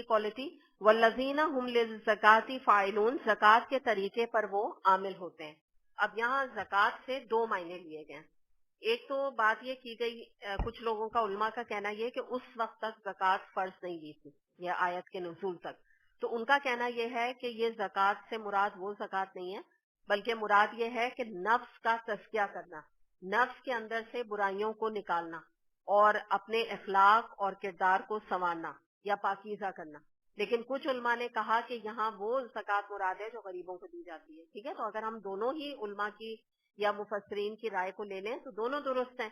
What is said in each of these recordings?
Quality والذین هم للزکاۃ فاعلون، زکوٰۃ کے طریقے پر وہ عامل ہوتے ہیں. اب یہاں زکوٰۃ سے دو معنی لیے گئے ہیں. ایک تو بات یہ کی گئی، کچھ لوگوں کا علماء کا کہنا یہ کہ اس وقت تک زکوٰۃ فرض نہیں دی تھی، یہ آیت کے نزول تک. تو ان کا کہنا یہ ہے کہ یہ زکوٰۃ سے مراد وہ زکوٰۃ نہیں ہے، بلکہ مراد یہ ہے کہ نفس کا تزکیہ کرنا، نفس کے اندر سے برائیوں کو نکالنا اور اپنے اخلاق اور کردار کو سنوارنا یا پاکیزہ کرنا. لیکن کچھ علماء نے کہا کہ یہاں وہ زکوٰۃ مراد ہے جو غریبوں کو دی جاتی ہے. ٹھیک ہے، تو اگر ہم دونوں ہی علماء کی یا مفسرین کی رائے کو لے لیں تو دونوں درست ہیں.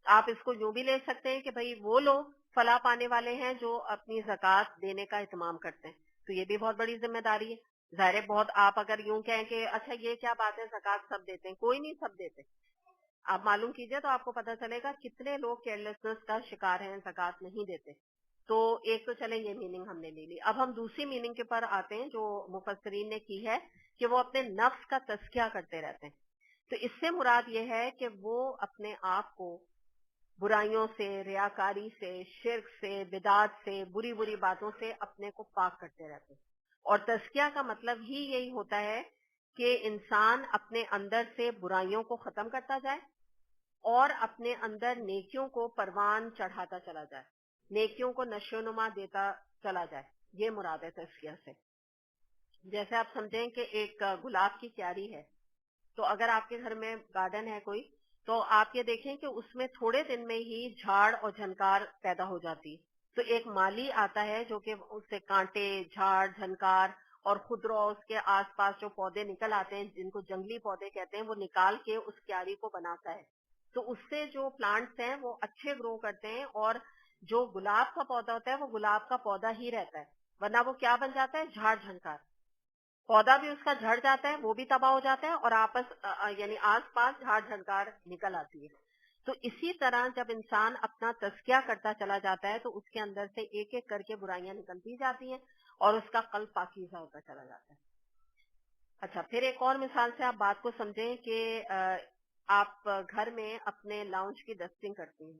آپ اس کو یوں بھی لے سکتے ہیں کہ بھئی وہ لوگ فلاح پانے والے ہیں جو اپنی زکوٰۃ دینے کا اہتمام کرتے ہیں، تو یہ بھی بہت بڑی ذمہ داری ہے. ظاہر ہے بہت، آپ اگر یوں کہیں کہ اچھا یہ کیا بات ہے زکوٰۃ سب دیتے ہیں، کوئی نہیں سب دیتے. آپ معلوم کیجئے تو آپ کو پتہ چلے گا کتنے لوگ کیئرلیسنس کا شکار ہیں، زکوٰۃ نہیں دیتے. تو ایک تو چلیں یہ میننگ ہم نے لے لی. اب ہم دوسری میننگ کے پر آتے ہیں جو مفسرین نے کی ہے کہ وہ اپنے نفس کا تزکیہ کرتے رہتے ہیں. تو اس سے مراد یہ ہے کہ وہ اپنے آپ کو برائیوں سے، ریاکاری سے، شرک سے، بدعات سے، بری بری باتوں سے اپنے کو پاک کرتے رہتے ہیں. اور تزکیہ کا مطلب ہی یہی ہوتا ہے کہ انسان اپنے اندر سے برائیوں کو ختم کرتا جائے اور اپنے اندر نیکیوں کو پروان چڑھاتا چلا جائے، نیکیوں کو نشو و نما دیتا چلا جائے. یہ مراد ہے تزکیہ سے. جیسے آپ سمجھیں کہ ایک گلاب کی کیاری ہے، تو اگر آپ کے گھر میں گارڈن ہے کوئی، تو آپ یہ دیکھیں کہ اس میں تھوڑے دن میں ہی جھاڑ اور جھنکار پیدا ہو جاتی. تو ایک مالی آتا ہے جو کہ اس سے کانٹے، جھاڑ، جھنکار اور خضر اس کے آس پاس جو پودے نکل آتے ہیں جن کو جنگلی پودے کہتے ہیں، وہ نکال کے اس کیاری کو بناتا ہے. تو اس سے جو پلانٹس ہیں وہ اچھے گرو کرتے ہیں، اور جو گلاب کا پودا ہوتا ہے وہ گلاب کا پودا ہی رہتا ہے، ورنہ وہ کیا بن جاتا ہے؟ جھاڑ جھنکار. پودا بھی اس کا جھڑ جاتا ہے، وہ بھی تباہ ہو جاتا ہے، اور یعنی آس پاس جھاڑ جھنکار نکل آتی ہے. تو اسی طرح جب انسان اپنا تزکیہ کرتا چلا جاتا ہے تو اس کے اندر سے ایک ایک کر کے برائیاں نکلتی جاتی ہیں اور اس کا قلب پاکیزہ ہوتا چلا جاتا ہے. اچھا، پھر ایک اور مثال سے آپ بات کو سمجھیں کہ آپ گھر میں اپنے لاؤنج کی ڈسٹنگ کرتی ہیں.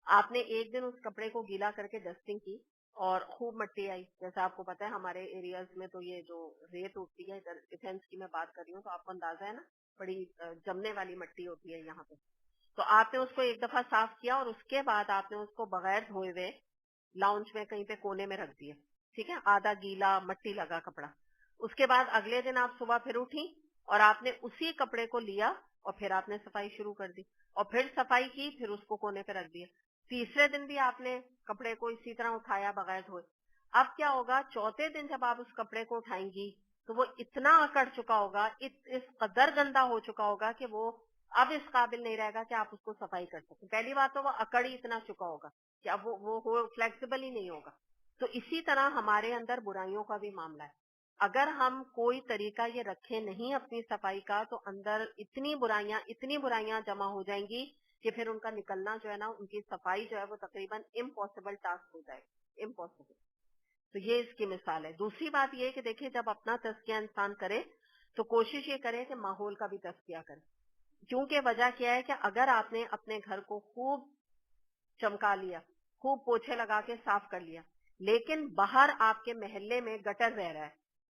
آپ نے ایک دن اس کپڑے کو گیلا کر کے ڈسٹنگ کی اور خوب مٹی آئی. جیسا آپ کو پتا ہے ہمارے ایریاز میں تو یہ جو ریت ہوتی ہے، ڈیفینس کی میں بات کر رہی ہوں، تو آپ کو اندازہ ہے نا، بڑی جمنے والی مٹی ہوتی ہے یہاں پہ. تو آپ نے اس کو ایک دفعہ صاف کیا اور اس کے بعد آپ نے اس کو بغیر دھوئے ہوئے لاؤنج میں کہیں پہ کونے میں رکھ دیا. ٹھیک ہے، آدھا گیلا مٹی لگا کپڑا. اس کے بعد اگلے دن آپ صبح پھر اٹھی اور آپ نے اسی کپڑے کو لیا اور پھر آپ نے صفائی شروع کر دی اور پھر صفائی کی، پھر اس کو کونے پہ رکھ دیا. تیسرے دن بھی آپ نے کپڑے کو اسی طرح اٹھایا بغیر دھوئے. اب کیا ہوگا؟ چوتھے دن جب آپ اس کپڑے کو اٹھائیں گی تو وہ اتنا اکڑ چکا ہوگا، اس قدر گندا ہو چکا ہوگا کہ وہ اب اس قابل نہیں رہے گا کہ آپ اس کو صفائی کر سکیں. پہلی بات تو وہ اکڑ ہی اتنا چکا ہوگا کہ اب وہ فلیکسیبل ہی نہیں ہوگا. تو اسی طرح ہمارے اندر برائیوں کا بھی معاملہ ہے. اگر ہم کوئی طریقہ یہ رکھیں نہیں اپنی صفائی کا تو اندر اتنی برائیاں جمع ہو جائیں گی کہ پھر ان کا نکلنا جو ہے نا، ان کی صفائی جو ہے وہ تقریباً امپاسبل ٹاسک ہو جائے گا، امپاسبل. تو یہ اس کی مثال ہے. دوسری بات یہ کہ دیکھیں جب اپنا تزکیہ انسان کرے تو کوشش یہ کرے کہ ماحول کا بھی تزکیہ کرے. کیونکہ وجہ کیا ہے کہ اگر آپ نے اپنے گھر کو خوب چمکا لیا، خوب پوچھے لگا کے صاف کر لیا، لیکن باہر آپ کے محلے میں گٹر رہ رہا ہے،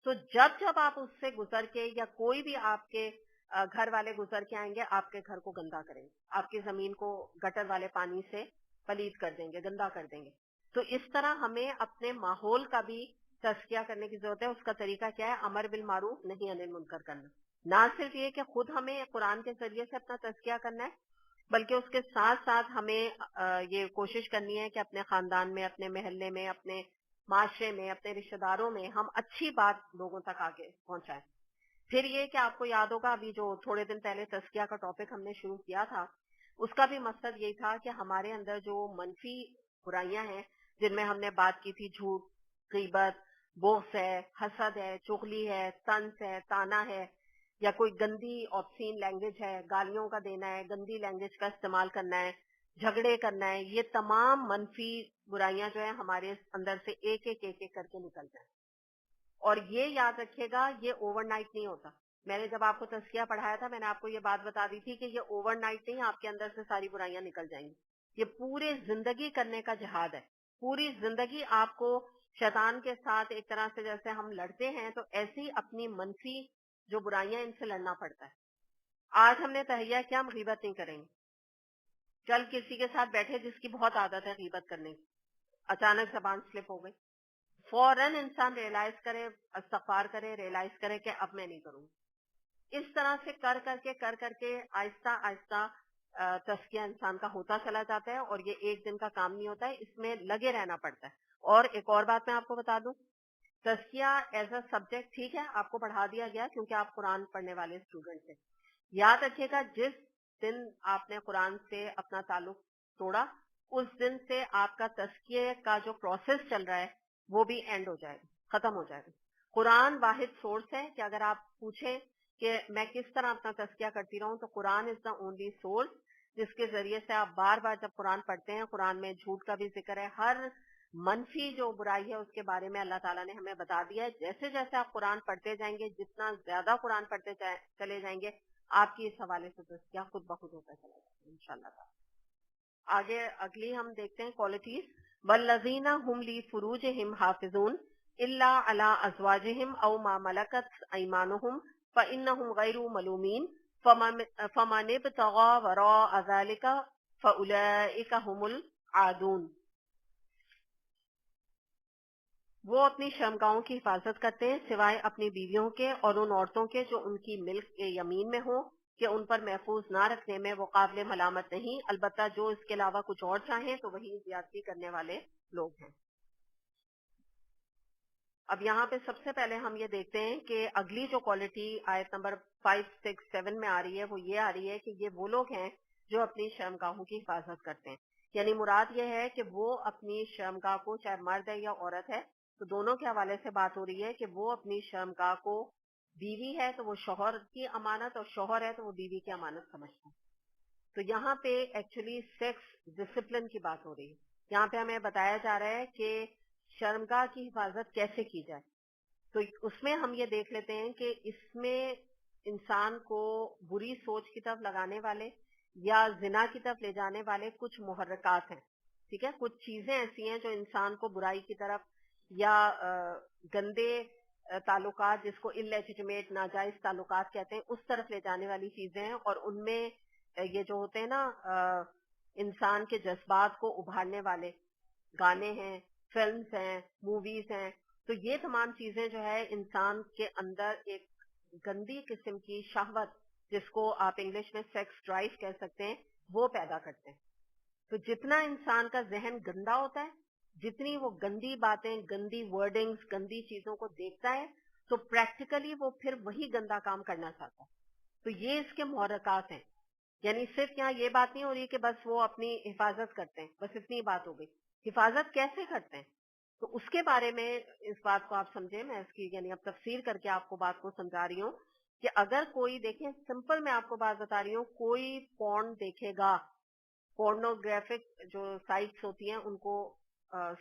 تو جب آپ اس سے گزر کے یا کوئی بھی آپ کے گھر والے گزر کے آئیں گے، آپ کے گھر کو گندا کریں گے، آپ کی زمین کو گٹر والے پانی سے پلید کر دیں گے، گندا کر دیں گے. تو اس طرح ہمیں اپنے ماحول کا بھی تزکیہ کرنے کی ضرورت ہے. اس کا طریقہ کیا ہے؟ امر بالمعروف نہی عن المنکر کرنا. نہ صرف یہ کہ خود ہمیں قرآن کے ذریعے سے اپنا تزکیہ کرنا ہے، بلکہ اس کے ساتھ ساتھ ہمیں یہ کوشش کرنی ہے کہ اپنے خاندان میں، اپنے محلے میں، اپنے معاشرے میں، اپنے رشتہ داروں میں ہم اچھی بات لوگوں تک آگے پہنچائیں. پھر یہ کہ آپ کو یاد ہوگا ابھی جو تھوڑے دن پہلے تزکیہ کا ٹاپک ہم نے شروع کیا تھا، اس کا بھی مقصد یہی تھا کہ ہمارے اندر جو منفی برائیاں ہیں جن میں ہم نے بات کی تھی، جھوٹ، غیبت، بغض ہے، حسد ہے، چغلی ہے، طنز ہے، طعنہ ہے، یا کوئی گندی آبسین لینگویج ہے، گالیوں کا دینا ہے، گندی لینگویج کا استعمال کرنا ہے، جھگڑے کرنا ہے، یہ تمام منفی برائیاں جو ہیں ہمارے اندر سے ایک ایک کر کے نکل جائیں. اور یہ یاد رکھیے گا، یہ اوور نائٹ نہیں ہوتا. میں نے جب آپ کو تزکیہ پڑھایا تھا میں نے آپ کو یہ بات بتا دی تھی کہ یہ اوور نائٹ نہیں آپ کے اندر سے ساری برائیاں نکل جائیں گی. یہ پورے زندگی کرنے کا جہاد ہے. پوری زندگی آپ کو شیطان کے ساتھ ایک طرح سے جیسے ہم لڑتے ہیں تو ایسی اپنی منفی جو برائیاں ان سے لڑنا پڑتا ہے. آج ہم نے تہیہ کیا ہم غیبت نہیں کریں گے. کل کسی کے ساتھ بیٹھے جس کی بہت عادت ہے غیبت کرنے کی, اچانک زبان سلپ ہو گئی, فوراً انسان ریئلائز کرے, استغفار کرے, ریئلائز کرے کہ اب میں نہیں کروں. اس طرح سے کر کر کے آہستہ آہستہ تزکیہ انسان کا ہوتا چلا جاتا ہے, اور یہ ایک دن کا کام نہیں ہوتا ہے, اس میں لگے رہنا پڑتا ہے. اور ایک اور بات میں آپ کو بتا دوں, تزکیہ ایز اے سبجیکٹ ٹھیک ہے آپ کو پڑھا دیا گیا کیونکہ آپ قرآن پڑھنے والے اسٹوڈنٹ تھے. یاد رکھیے گا جس دن آپ نے قرآن سے اپنا تعلق توڑا اس دن سے آپ کا تزکیے کا جو پروسیس چل رہا ہے وہ بھی اینڈ ہو جائے گا, ختم ہو جائے گا. قرآن واحد سورس ہے کہ اگر آپ پوچھیں کہ میں کس طرح اپنا تزکیہ کرتی رہوں تو قرآن از دا اونلی سورس جس کے ذریعے سے آپ بار بار جب قرآن پڑھتے ہیں, قرآن میں جھوٹ کا بھی ذکر ہے, ہر منفی جو برائی ہے اس کے بارے میں اللہ تعالیٰ نے ہمیں بتا دیا ہے. جیسے جیسے آپ قرآن پڑھتے جائیں گے, جتنا زیادہ قرآن پڑھتے چلے جائیں گے, آپ کی اس حوالے سے تزکیہ خود بخود ہوتا چلا جائے گا انشاءاللہ تعالیٰ. آگے اگلی ہم دیکھتے ہیں کوالٹیز. والذین هم لفروجہم حافظون الا علی ازواجہم او ما ملکت ایمانہم فانہم غیر ملومین فمن ابتغى وراء ذلک فاولئک هم العادون. وہ اپنی شرمگاہوں کی حفاظت کرتے ہیں سوائے اپنی بیویوں کے اور ان عورتوں کے جو ان کی ملک یمین میں ہوں کہ ان پر محفوظ نہ رکھنے میں وہ قابل ملامت نہیں, البتہ جو اس کے علاوہ کچھ اور چاہیں تو وہی زیادتی کرنے والے لوگ ہیں. اب یہاں پہ سب سے پہلے ہم یہ دیکھتے ہیں کہ اگلی جو کوالٹی آیت نمبر 5, 6, 7 میں آ رہی ہے وہ یہ آ رہی ہے کہ یہ وہ لوگ ہیں جو اپنی شرمگاہوں کی حفاظت کرتے ہیں. یعنی مراد یہ ہے کہ وہ اپنی شرمگاہ کو, چاہے مرد ہے یا عورت ہے, تو دونوں کے حوالے سے بات ہو رہی ہے کہ وہ اپنی شرمگاہ کو, بیوی ہے تو وہ شوہر کی امانت اور شوہر ہے تو وہ بیوی کی امانت سمجھتا ہے. تو یہاں پہ ایکچولی سیکس ڈسپلن کی بات ہو رہی ہے. یہاں پہ ہمیں بتایا جا رہا ہے کہ شرمگاہ کی حفاظت کیسے کی جائے. تو اس میں ہم یہ دیکھ لیتے ہیں کہ اس میں انسان کو بری سوچ کی طرف لگانے والے یا زنا کی طرف لے جانے والے کچھ محرکات ہیں. ٹھیک ہے, کچھ چیزیں ایسی ہیں جو انسان کو برائی کی طرف یا گندے تعلقات, جس کو انلیجیٹمیٹ ناجائز تعلقات کہتے ہیں, اس طرف لے جانے والی چیزیں ہیں. اور ان میں یہ جو ہوتے ہیں نا انسان کے جذبات کو ابھارنے والے گانے ہیں, فلمز ہیں, موویز ہیں, تو یہ تمام چیزیں جو ہے انسان کے اندر ایک گندی قسم کی شہوت, جس کو آپ انگلش میں سیکس ڈرائیو کہہ سکتے ہیں, وہ پیدا کرتے ہیں. تو جتنا انسان کا ذہن گندا ہوتا ہے, جتنی وہ گندی باتیں, گندی ورڈنگز, گندی چیزوں کو دیکھتا ہے, تو پریکٹیکلی وہ پھر وہی گندا کام کرنا چاہتا ہے. تو یہ اس کے محرکات ہیں. یعنی صرف یہاں یہ بات نہیں ہو رہی کہ بس وہ اپنی حفاظت کرتے ہیں, بس اتنی بات ہو گئی. حفاظت کیسے کرتے ہیں تو اس کے بارے میں اس بات کو آپ سمجھیں. میں اس کی یعنی اب تفسیر کر کے آپ کو بات کو سمجھا رہی ہوں کہ اگر کوئی دیکھیں, سمپل میں آپ کو بات بتا رہی ہوں, کوئی پورن دیکھے گا, پورنوگرافک جو سائٹس ہوتی ہیں ان کو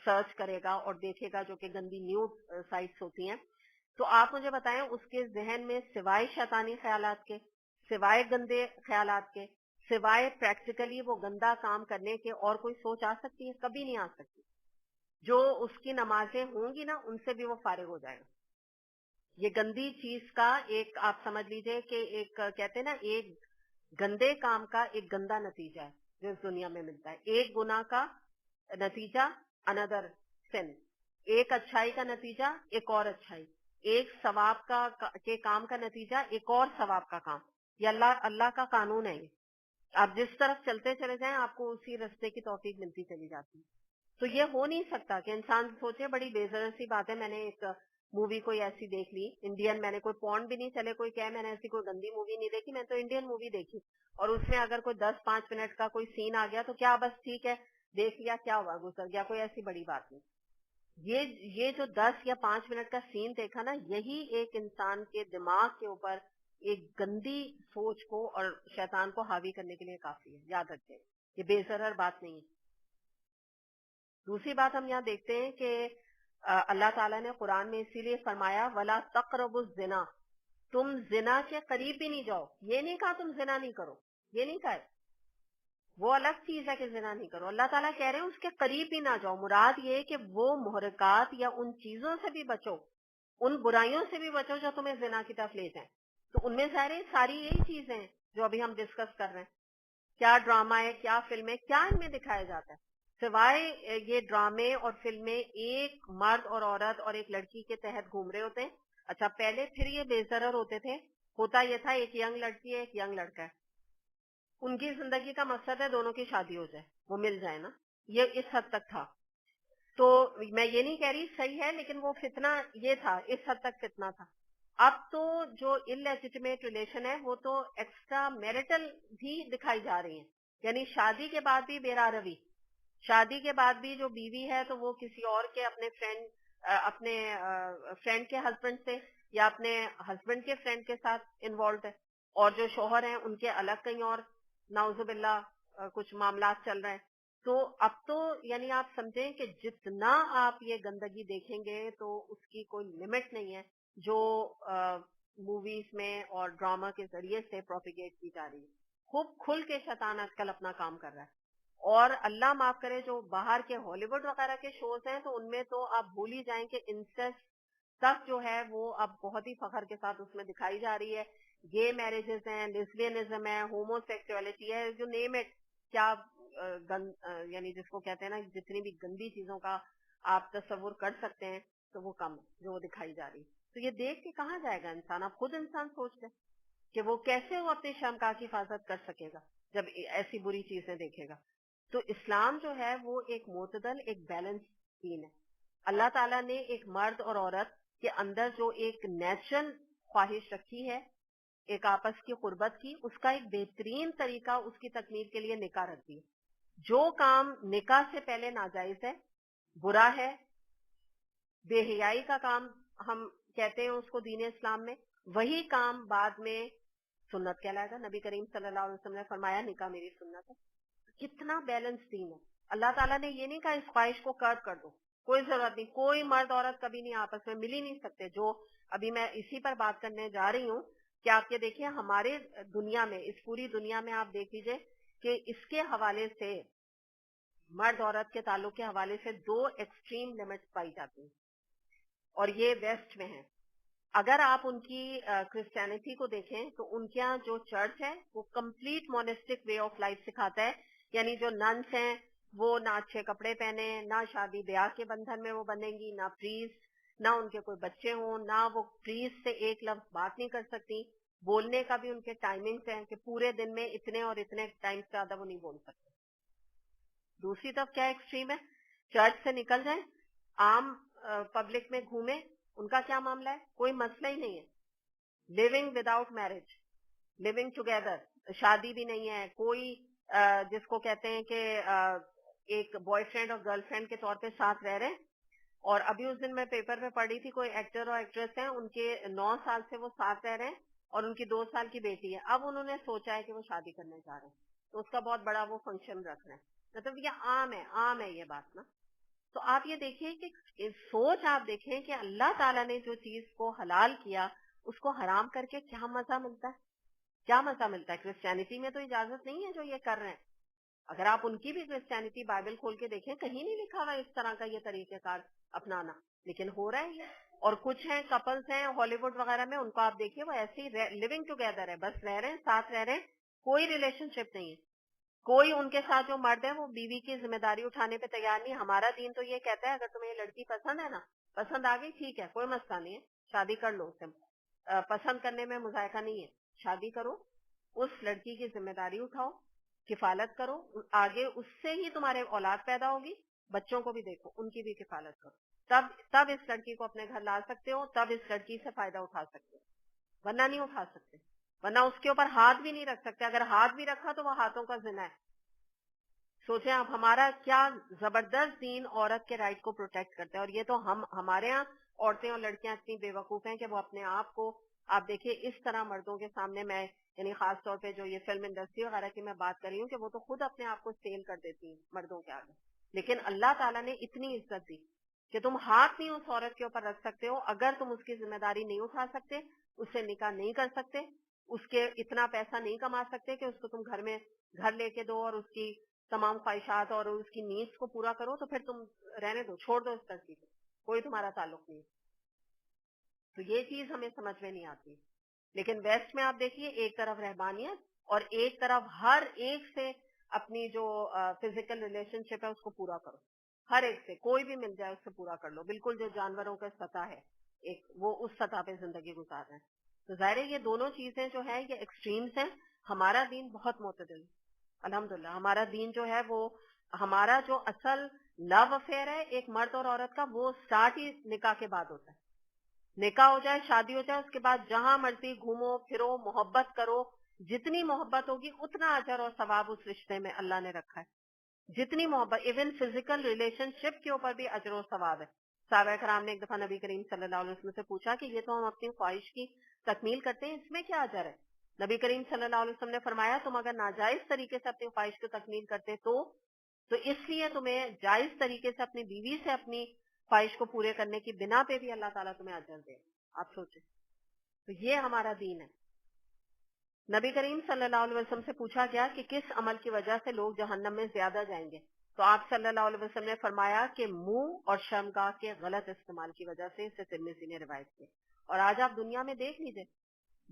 سرچ کرے گا اور دیکھے گا جو کہ گندی نیوڈ سائٹس ہوتی ہیں, تو آپ مجھے بتائیں اس کے ذہن میں سوائے شیطانی خیالات کے, سوائے گندے خیالات کے, سوائے پریکٹیکلی وہ گندا کام کرنے کے اور کوئی سوچ آ سکتی ہے؟ کبھی نہیں آ سکتی. جو اس کی نمازیں ہوں گی نا ان سے بھی وہ فارغ ہو جائے گا. یہ گندی چیز کا ایک آپ سمجھ لیجئے کہ ایک کہتے ہیں نا, ایک گندے کام کا ایک گندا نتیجہ ہے جو اس دنیا میں ملتا ہے. ایک گناہ کا نتیجہ اندر سن, ایک اچھائی کا نتیجہ ایک اور اچھائی, ایک ثواب کا کے کام کا نتیجہ ایک اور ثواب کا کام. یہ اللہ کا قانون ہے. یہ آپ جس طرف چلتے چلے جائیں آپ کو اسی رستے کی توفیق ملتی چلی جاتی ہے. تو یہ ہو نہیں سکتا کہ انسان سوچے بڑی بے ضرر سی بات ہے, میں نے ایک مووی کوئی ایسی دیکھ لی انڈین, میں نے کوئی پورن بھی نہیں, چلے کوئی کہے میں نے ایسی کوئی گندی مووی نہیں دیکھی, میں تو انڈین مووی دیکھی, اور اس میں اگر کوئی 10-5 منٹ کا کوئی سین آ گیا تو کیا بس ٹھیک ہے دیکھ لیا, کیا ہوا, گزر گیا, کوئی ایسی بڑی بات نہیں. یہ جو 10 یا 5 منٹ کا سین دیکھا نا, یہی ایک انسان کے دماغ کے اوپر ایک گندی سوچ کو اور شیطان کو حاوی کرنے کے لیے کافی ہے. یاد رکھیں یہ بے ضرر بات نہیں ہے. دوسری بات ہم یہاں دیکھتے ہیں کہ اللہ تعالیٰ نے قرآن میں اسی لیے فرمایا وَلَا تَقْرَبُوا الزِّنَا, تم زنا کے قریب بھی نہیں جاؤ. یہ نہیں کہا تم زنا نہیں کرو, یہ نہیں کہا. وہ الگ چیز ہے کہ زنا نہیں کرو. اللہ تعالیٰ کہہ رہے ہیں اس کے قریب بھی نہ جاؤ. مراد یہ کہ وہ محرکات یا ان چیزوں سے بھی بچو, ان برائیوں سے بھی بچو جو تمہیں زنا کی طرف لے جائیں. تو ان میں ساری یہی چیزیں ہیں جو ابھی ہم ڈسکس کر رہے ہیں. کیا ڈرامہ ہے, کیا فلمیں, کیا ان میں دکھایا جاتا ہے سوائے یہ ڈرامے اور فلمیں ایک مرد اور عورت اور ایک لڑکی کے تحت گھوم رہے ہوتے ہیں. اچھا پہلے پھر یہ بے ضرر ہوتے تھے, ہوتا یہ تھا ایک ینگ لڑکی ہے ایک ینگ لڑکا ہے, ان کی زندگی کا مقصد ہے دونوں کی شادی ہو جائے, وہ مل جائے نا, یہ اس حد تک تھا. تو میں یہ نہیں کہہ رہی صحیح ہے, لیکن وہ فتنہ یہ تھا, اس حد تک فتنہ تھا. اب تو جو انلیجیٹمیٹ ریلیشن ہے وہ تو ایکسٹرا میرٹل بھی دکھائی جا رہی ہیں, یعنی شادی کے بعد بھی بیرا روی, شادی کے بعد بھی جو بیوی ہے تو وہ کسی اور کے اپنے فرینڈ کے ہسبینڈ سے یا اپنے ہسبینڈ کے فرینڈ کے ساتھ انوالوڈ ہے, اور جو شوہر ہیں ان کے الگ کہیں اور نعوذ باللہ کچھ معاملات چل رہے ہیں. تو اب تو یعنی آپ سمجھیں کہ جتنا آپ یہ گندگی دیکھیں گے تو اس کی کوئی لمٹ نہیں ہے جو موویز میں اور ڈرامہ کے ذریعے سے پروپیگیٹ کی جا رہی ہے. خوب کھل کے شیطان آج کل اپنا کام کر رہا ہے. اور اللہ معاف کرے جو باہر کے ہالی ووڈ وغیرہ کے شوز ہیں تو ان میں تو آپ بھول ہی جائیں کہ انسیسٹ تک جو ہے وہ اب بہت ہی فخر کے ساتھ اس میں دکھائی جا رہی ہے. گے میرجز ہیں, لیسبینزم ہے, ہومو سیکسولیٹی ہے, جو نیم اٹ, کیا یعنی جس کو کہتے ہیں نا جتنی بھی گندی چیزوں کا آپ تصور کر سکتے ہیں تو وہ کم ہے جو وہ دکھائی جا رہی. تو یہ دیکھ کے کہاں جائے گا انسان؟ اب خود انسان سوچ لے کہ وہ کیسے وہ اپنی شرمگاہ کی حفاظت کر سکے گا جب ایسی بری چیزیں دیکھے گا. تو اسلام جو ہے وہ ایک معتدل, ایک بیلنس دین ہے. اللہ تعالیٰ نے ایک مرد اور عورت کے اندر جو ایک نیچرل خواہش رکھی ہے ایک آپس کی قربت کی, اس کا ایک بہترین طریقہ اس کی تکمیل کے لیے نکاح رکھ دی. جو کام نکاح سے پہلے ناجائز ہے, برا ہے, بے حیائی کا کام ہم کہتے ہیں اس کو دین اسلام میں, وہی کام بعد میں سنت کہلائے گا. نبی کریم صلی اللہ علیہ وسلم نے فرمایا نکاح میری سنت ہے. کتنا بیلنس دین ہے. اللہ تعالیٰ نے یہ نہیں کہا اس خواہش کو کٹ کر دو, کوئی ضرورت نہیں, کوئی مرد عورت کبھی نہیں آپس میں مل ہی نہیں سکتے. جو ابھی میں اسی پر بات کرنے جا رہی ہوں کہ آپ یہ دیکھیں ہمارے دنیا میں, اس پوری دنیا میں آپ دیکھ لیجئے کہ اس کے حوالے سے مرد عورت کے تعلق کے حوالے سے دو ایکسٹریم لمٹس پائی جاتی ہیں, اور یہ ویسٹ میں ہیں. اگر آپ ان کی کرسچینٹی کو دیکھیں تو ان کے یہاں جو چرچ ہے وہ complete monistic way of life سکھاتا ہے. یعنی جو ننس ہیں وہ نہ اچھے کپڑے پہنے, نہ شادی بیاہ کے بندھن میں وہ بنیں گی, نہ پریسٹ, نہ ان کے کوئی بچے ہوں, نہ وہ پریسٹ سے ایک لفظ بات نہیں کر سکتی. بولنے کا بھی ان کے ٹائمنگز ہیں کہ پورے دن میں اتنے اور اتنے ٹائم سے زیادہ وہ نہیں بول سکتے. دوسری طرف کیا ایکسٹریم ہے, چرچ سے نکل جائیں, عام پبلک میں گھومیں, ان کا کیا معاملہ ہے؟ کوئی مسئلہ ہی نہیں ہے. Living without marriage, living together, شادی بھی نہیں ہے, کوئی جس کو کہتے ہیں کہ ایک بوائے فرینڈ اور گرل فرینڈ کے طور پہ ساتھ رہ رہے ہیں. اور ابھی اس دن میں پیپر پہ پڑھی تھی, کوئی ایکٹر اور ایکٹریس ہیں, ان کے 9 سال سے وہ ساتھ رہ رہے ہیں اور ان کی 2 سال کی بیٹی ہے. اب انہوں نے سوچا ہے کہ وہ شادی کرنے جا رہے ہیں, تو اس کا بہت بڑا وہ فنکشن رکھ رہے ہیں. مطلب یہ عام ہے یہ بات نا. تو آپ یہ دیکھیں کہ سوچ آپ دیکھیں کہ اللہ تعالیٰ نے جو چیز کو حلال کیا اس کو حرام کر کے کیا مزہ ملتا ہے, کیا مزہ ملتا ہے. کرسچینٹی میں تو اجازت نہیں ہے جو یہ کر رہے ہیں. اگر آپ ان کی بھی کرسچینٹی بائبل کھول کے دیکھیں کہیں نہیں لکھا ہوا اس طرح کا یہ طریقہ کار اپنانا, لیکن ہو رہا ہے یہ. اور کچھ ہیں کپلز ہیں ہالی ووڈ وغیرہ میں, ان کو آپ دیکھیے وہ ایسے ہی لیونگ ٹوگیدر ہے, بس رہ رہے ہیں, ساتھ رہ رہے ہیں, کوئی ریلیشن شپ نہیں ہے. کوئی ان کے ساتھ جو مرد ہے وہ بیوی کی ذمہ داری اٹھانے پہ تیار نہیں. ہمارا دین تو یہ کہتا ہے اگر تمہیں یہ لڑکی پسند ہے نا, پسند آ گئی ٹھیک ہے, کوئی مسئلہ نہیں ہے, شادی کر لو اس سے, پسند کرنے میں مذائقہ نہیں ہے, شادی کرو, اس لڑکی کی ذمہ داری اٹھاؤ, کفالت کرو, آگے اس سے ہی تمہارے اولاد پیدا ہوگی, بچوں کو بھی دیکھو, ان کی بھی کفالت کرو, تب اس لڑکی کو اپنے گھر لا سکتے ہو, تب اس لڑکی سے فائدہ اٹھا سکتے ہو, ورنہ نہیں اٹھا سکتے, ورنہ اس کے اوپر ہاتھ بھی نہیں رکھ سکتے. اگر ہاتھ بھی رکھا تو وہ ہاتھوں کا زنا ہے. سوچیں آپ ہمارا کیا زبردست دین عورت کے رائٹ کو پروٹیکٹ کرتا ہے. اور یہ تو ہمارے ہاں عورتیں اور لڑکیاں اتنی بے وقوف ہیں کہ وہ اپنے آپ کو آپ دیکھیے اس طرح مردوں کے سامنے, میں یعنی خاص طور پہ جو یہ فلم انڈسٹری وغیرہ کی میں بات کر رہی ہوں کہ وہ تو خود اپنے آپ کو سیل کر دیتی ہیں مردوں کے آگے. لیکن اللہ تعالیٰ نے اتنی عزت دی کہ تم ہاتھ نہیں اس عورت کے اوپر رکھ سکتے ہو اگر تم اس کی ذمہ داری نہیں اٹھا سکتے, اس سے نکاح نہیں کر سکتے, اس کے اتنا پیسہ نہیں کما سکتے کہ اس کو تم گھر میں گھر لے کے دو اور اس کی تمام خواہشات اور اس کی نیڈس کو پورا کرو, تو پھر تم رہنے دو, چھوڑ دو اس ترتیب, کوئی تمہارا تعلق نہیں. تو یہ چیز ہمیں سمجھ میں نہیں آتی. لیکن ویسٹ میں آپ دیکھیے, ایک طرف رہبانیت اور ایک طرف ہر ایک سے اپنی جو فزیکل ریلیشن شپ ہے اس کو پورا کرو, ہر ایک سے, کوئی بھی مل جائے اس سے پورا کر لو, بالکل جو جانوروں کا سطح ہے ایک, وہ اس سطح پہ زندگی گزار رہے ہیں. تو ظاہر ہے یہ دونوں چیزیں جو ہیں یہ ایکسٹریمز ہیں. ہمارا دین بہت معتدل, الحمدللہ. ہمارا دین جو ہے وہ, ہمارا جو اصل لو افیئر ہے ایک مرد اور عورت کا, وہ سٹارٹ ہی نکاح کے بعد ہوتا ہے. نکاح ہو جائے, شادی ہو جائے, اس کے بعد جہاں مرضی گھومو پھرو, محبت کرو, جتنی محبت ہوگی اتنا اجر اور ثواب اس رشتے میں اللہ نے رکھا ہے. جتنی محبت, ایون فزیکل ریلیشن شپ کے اوپر بھی اجر و ثواب ہے. صحابہ کرام نے ایک دفعہ نبی کریم صلی اللہ علیہ وسلم سے پوچھا کہ یہ تو ہم اپنی خواہش کی تکمیل کرتے ہیں, اس میں کیا اجر ہے؟ نبی کریم صلی اللہ علیہ وسلم نے فرمایا, تم اگر ناجائز طریقے سے اپنی خواہش کی تکمیل کرتے تو اس لیے تمہیں جائز طریقے سے اپنی بیوی سے اپنی خواہش کو پورے کرنے کی بنا پہ بھی اللہ تعالیٰ تمہیں اجر دے. آپ سوچیں, تو یہ ہمارا دین ہے. نبی کریم صلی اللہ علیہ وسلم سے پوچھا گیا کہ کس عمل کی وجہ سے لوگ جہنم میں زیادہ جائیں گے, تو آپ صلی اللہ علیہ وسلم نے فرمایا کہ منہ اور شرمگاہ کے غلط استعمال کی وجہ سے. اسے ترمذی نے روایت کی. اور آج آپ دنیا میں دیکھ لیجئے,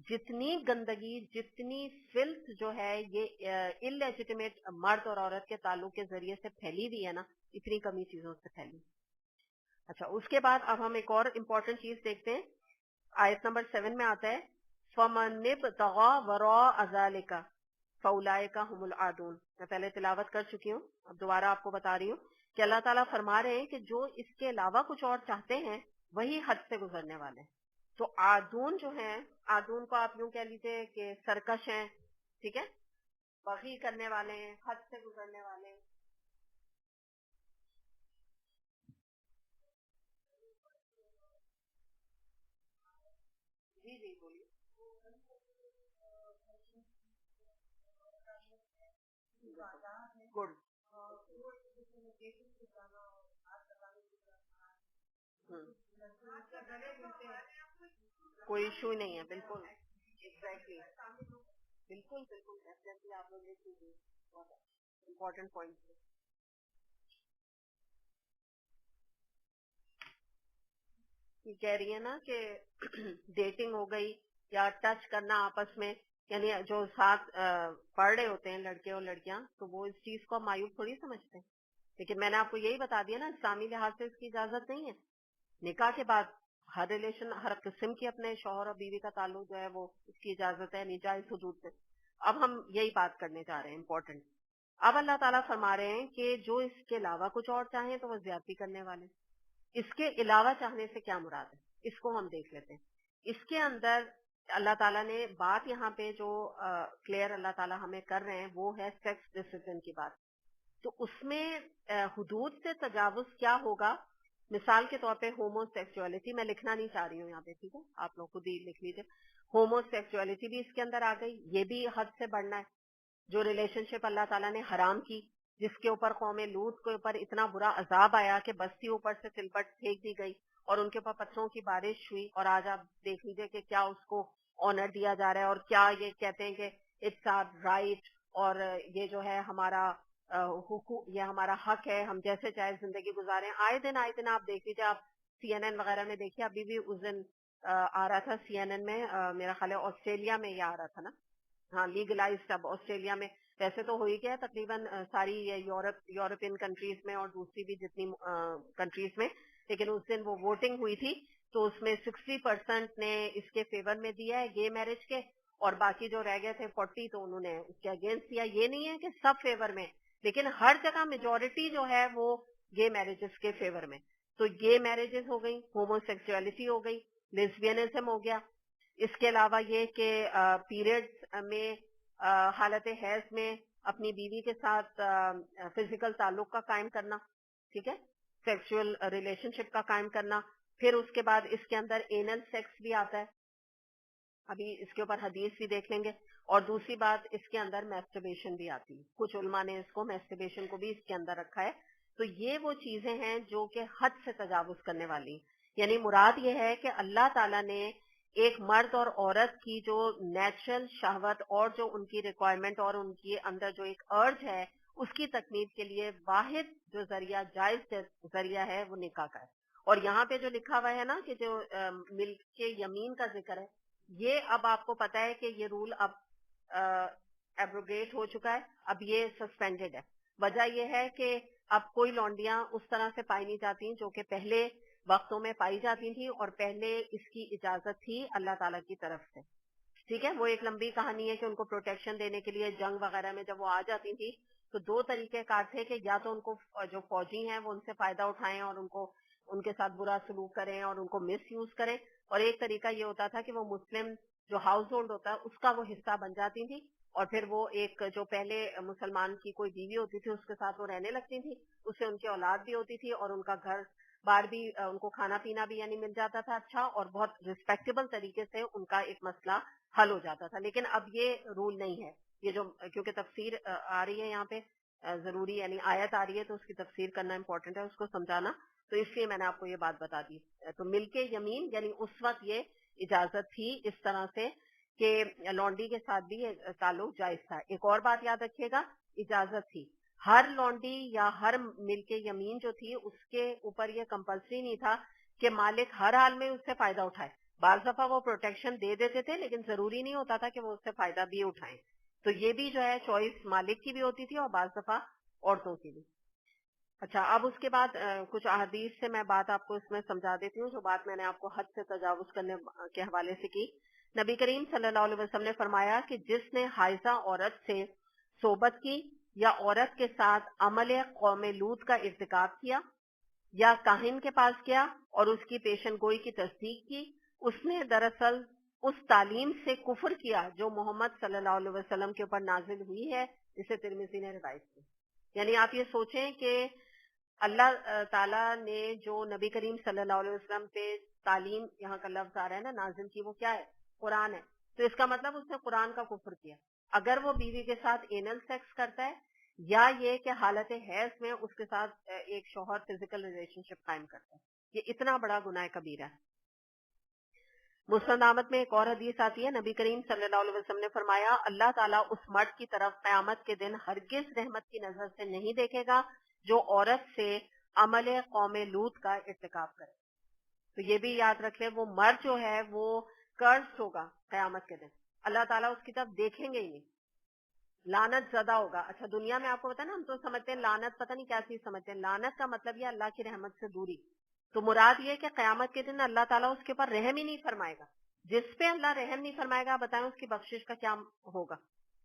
جتنی گندگی, جتنی فلتھ جو ہے یہ ان لیجیٹیمیٹ مرد اور عورت کے تعلق کے ذریعے سے پھیلی ہوئی ہے نا, اتنی کمی چیزوں سے پھیلی. اچھا, اس کے بعد اب ہم ایک اور امپورٹنٹ چیز دیکھتے ہیں. آیت نمبر 7 میں آتا ہے, فَمَنِ ابْتَغَىٰ وَرَاءَ ذَٰلِكَ فَأُولَٰئِكَ هُمُ الْعَادُونَ. میں پہلے تلاوت کر چکی ہوں, اب دوبارہ آپ کو بتا رہی ہوں کہ اللہ تعالیٰ فرما رہے ہیں کہ جو اس کے علاوہ کچھ اور چاہتے ہیں وہی حد سے گزرنے والے ہیں. تو عادون جو ہیں, عادون کو آپ یوں کہہ لیجیے کہ سرکش ہیں, ٹھیک ہے, بغی کرنے والے ہیں, حد سے گزرنے والے ہیں. جی جی بولیے. گڈ. کوئی ایشو ہی نہیں ہے, بالکل ایگزیکٹلی, بالکل بالکل ڈیفینیٹلی آپ لوگ یہ چیز امپورٹنٹ پوائنٹ کہہ رہی ہے نا کہ ڈیٹنگ ہو گئی یا ٹچ کرنا آپس میں, یعنی جو ساتھ پڑھ رہے ہوتے ہیں لڑکے اور لڑکیاں, تو وہ اس چیز کو مایوب تھوڑی سمجھتے ہیں. لیکن میں نے آپ کو یہی بتا دیا نا, اسلامی لحاظ سے اس کی اجازت نہیں ہے. نکاح کے بعد ہر ریلیشن, ہر قسم کی اپنے شوہر اور بیوی کا تعلق جو ہے وہ اس کی اجازت ہے, نجائز حدود سے. اب ہم یہی بات کرنے جا رہے ہیں امپورٹنٹ. اب اللہ تعالیٰ فرما رہے ہیں کہ جو اس کے علاوہ کچھ اور چاہیں تو وہ زیادتی کرنے والے. اس کے علاوہ چاہنے سے کیا مراد ہے, اس کو ہم دیکھ لیتے ہیں. اس کے اندر اللہ تعالیٰ نے بات یہاں پہ جو کلیئر اللہ تعالیٰ ہمیں کر رہے ہیں وہ ہے سیکس ڈسپلن کی بات. تو اس میں حدود سے تجاوز کیا ہوگا. مثال کے طور پہ ہومو سیکچولیٹی, میں لکھنا نہیں چاہ رہی ہوں یہاں پہ, ٹھیک ہے, آپ لوگ خود ہی لکھ لیجیے. ہومو سیکچولیٹی بھی اس کے اندر آ گئی, یہ بھی حد سے بڑھنا ہے. جو ریلیشن شپ اللہ تعالیٰ نے حرام کی, جس کے اوپر قوم لوط کے اوپر اتنا برا عذاب آیا کہ بستی اوپر سے سلپٹ پھینک دی گئی اور ان کے اوپر پتھروں کی بارش ہوئی, اور آج آپ دیکھ لیجیے کہ کیا اس کو آنر دیا جا رہا ہے, اور کیا یہ کہتے ہیں کہ اٹس آر رائٹ, اور یہ جو ہے ہمارا حقوق, یہ ہمارا حق ہے, ہم جیسے چاہے زندگی گزاریں. آئے دن آپ دیکھ لیجیے, آپ CNN وغیرہ میں دیکھیے, ابھی بھی اس دن آ رہا تھا CNN میں, میرا خیال ہے آسٹریلیا میں یہ آ رہا تھا نا, ہاں لیگلائزڈ اب آسٹریلیا میں. ویسے تو ہو ہی گیا تقریباً ساری یورپین کنٹریز میں اور دوسری بھی جتنی کنٹریز میں, لیکن اس دن وہ ووٹنگ ہوئی تھی تو اس میں 60% نے اس کے فیور میں دیا ہے گے میرج کے, اور باقی جو رہ گئے تھے 40 تو انہوں نے اس کے اگینسٹ دیا. یہ نہیں ہے کہ سب فیور میں, لیکن ہر جگہ میجورٹی جو ہے وہ گے میرجز کے فیور میں. تو گے میرجز ہو گئی, ہومو سیکچولیٹی ہو گئی, لیسبینزم ہو گیا. اس کے علاوہ یہ کہ پیریڈز میں, حالت حیض میں اپنی بیوی کے ساتھ فزیکل تعلق کا قائم کرنا, ٹھیک ہے, سیکسول ریلیشن شپ کا قائم کرنا. پھر اس کے بعد اس کے اندر اینل سیکس بھی آتا ہے, ابھی اس کے اوپر حدیث بھی دیکھ لیں گے. اور دوسری بات, اس کے اندر میسٹربیشن بھی آتی ہے, کچھ علماء نے اس کو میسٹربیشن کو بھی اس کے اندر رکھا ہے. تو یہ وہ چیزیں ہیں جو کہ حد سے تجاوز کرنے والی, یعنی مراد یہ ہے کہ اللہ تعالیٰ نے ایک مرد اور عورت کی جو نیچرل شہوت اور جو ان کی ریکوائرمنٹ اور ان کے اندر جو ایک ارج ہے اس کی تکمیل کے لیے واحد جو ذریعہ جائز ذریعہ ہے وہ نکاح کا ہے. اور یہاں پہ جو لکھا ہوا ہے نا کہ جو ملک یمین کا ذکر ہے، یہ اب آپ کو پتا ہے کہ یہ رول اب ایبروگیٹ ہو چکا ہے، اب یہ سسپینڈڈ ہے. وجہ یہ ہے کہ اب کوئی لونڈیاں اس طرح سے پائی نہیں جاتی جو کہ پہلے وقتوں میں پائی جاتی تھی، اور پہلے اس کی اجازت تھی اللہ تعالیٰ کی طرف سے. ٹھیک ہے، وہ ایک لمبی کہانی ہے کہ ان کو پروٹیکشن دینے کے لیے جنگ وغیرہ میں جب وہ آ جاتی تھی تو دو طریقے کار تھے کہ یا تو ان کو جو فوجی ہیں وہ ان سے فائدہ اٹھائیں اور ان کے ساتھ برا سلوک کریں اور ان کو مس یوز کریں، اور ایک طریقہ یہ ہوتا تھا کہ وہ مسلم جو ہاؤس ہولڈ ہوتا ہے اس کا وہ حصہ بن جاتی تھی، اور پھر وہ ایک جو پہلے مسلمان کی کوئی بیوی ہوتی تھی اس کے ساتھ وہ رہنے لگتی تھی، اس سے ان کی اولاد بھی ہوتی تھی اور ان کا گھر بار بھی ان کو کھانا پینا بھی یعنی مل جاتا تھا اچھا، اور بہت ریسپیکٹیبل طریقے سے ان کا ایک مسئلہ حل ہو جاتا تھا. لیکن اب یہ رول نہیں ہے، یہ جو کیونکہ تفسیر آ رہی ہے یہاں پہ ضروری یعنی آیت آ رہی ہے تو اس کی تفسیر کرنا امپورٹنٹ ہے، اس کو سمجھانا، تو اس لیے میں نے آپ کو یہ بات بتا دی. تو مل کے یمین یعنی اس وقت یہ اجازت تھی اس طرح سے کہ لونڈی کے ساتھ بھی یہ تعلق جائز تھا. ایک اور بات یاد رکھیے گا، اجازت تھی. ہر لونڈی یا ہر مل کے یمین جو تھی اس کے اوپر یہ کمپلسری نہیں تھا کہ مالک ہر حال میں اس سے فائدہ اٹھائے. بعض دفعہ وہ پروٹیکشن دے دیتے تھے لیکن ضروری نہیں ہوتا تھا کہ وہ اس سے فائدہ بھی اٹھائیں. تو یہ بھی جو ہے چوائس مالک کی بھی ہوتی تھی اور بعض دفعہ عورتوں کی بھی. اچھا، اب اس کے بعد کچھ احادیث سے میں بات آپ کو اس میں سمجھا دیتی ہوں جو بات میں نے آپ کو حد سے تجاوز کرنے کے حوالے سے کی. نبی کریم صلی اللہ علیہ وسلم نے فرمایا کہ جس نے حائضہ عورت سے صحبت کی یا عورت کے ساتھ عمل قوم لوط کا ارتکاب کیا یا کاہن کے پاس گیا اور اس کی پیشن گوئی کی تصدیق کی، اس نے دراصل اس تعلیم سے کفر کیا جو محمد صلی اللہ علیہ وسلم کے اوپر نازل ہوئی ہے، جسے ترمذی نے روایت کی. یعنی آپ یہ سوچیں کہ اللہ تعالیٰ نے جو نبی کریم صلی اللہ علیہ وسلم پہ تعلیم، یہاں کا لفظ آ رہا ہے نا نازل کی، وہ کیا ہے؟ قرآن ہے. تو اس کا مطلب اس نے قرآن کا کفر کیا. اگر وہ بیوی کے ساتھ اینل سیکس کرتا ہے یا یہ کہ حالت حیض میں اس کے ساتھ ایک شوہر فزیکل ریلیشن شپ قائم کرتا ہے، یہ اتنا بڑا گناہ کبیرہ ہے. مسند احمد میں ایک اور حدیث آتی ہے، نبی کریم صلی اللہ علیہ وسلم نے فرمایا اللہ تعالیٰ اس مرد کی طرف قیامت کے دن ہرگز رحمت کی نظر سے نہیں دیکھے گا جو عورت سے عمل قوم لوط کا ارتکاب کرے. تو یہ بھی یاد رکھ لیں، وہ مرد جو ہے وہ کرس ہوگا قیامت کے دن، اللہ تعالیٰ اس کی طرف دیکھیں گے ہی نہیں، لعنت زدہ ہوگا. اچھا، دنیا میں آپ کو پتا نا ہم تو سمجھتے ہیں لعنت، پتہ نہیں کیا چیز سمجھتے ہیں. لعنت کا مطلب یہ اللہ کی رحمت سے دوری. تو مراد یہ کہ قیامت کے دن اللہ تعالیٰ اس کے اوپر رحم ہی نہیں فرمائے گا. جس پہ اللہ رحم نہیں فرمائے گا بتائیں اس کی بخشش کا کیا ہوگا.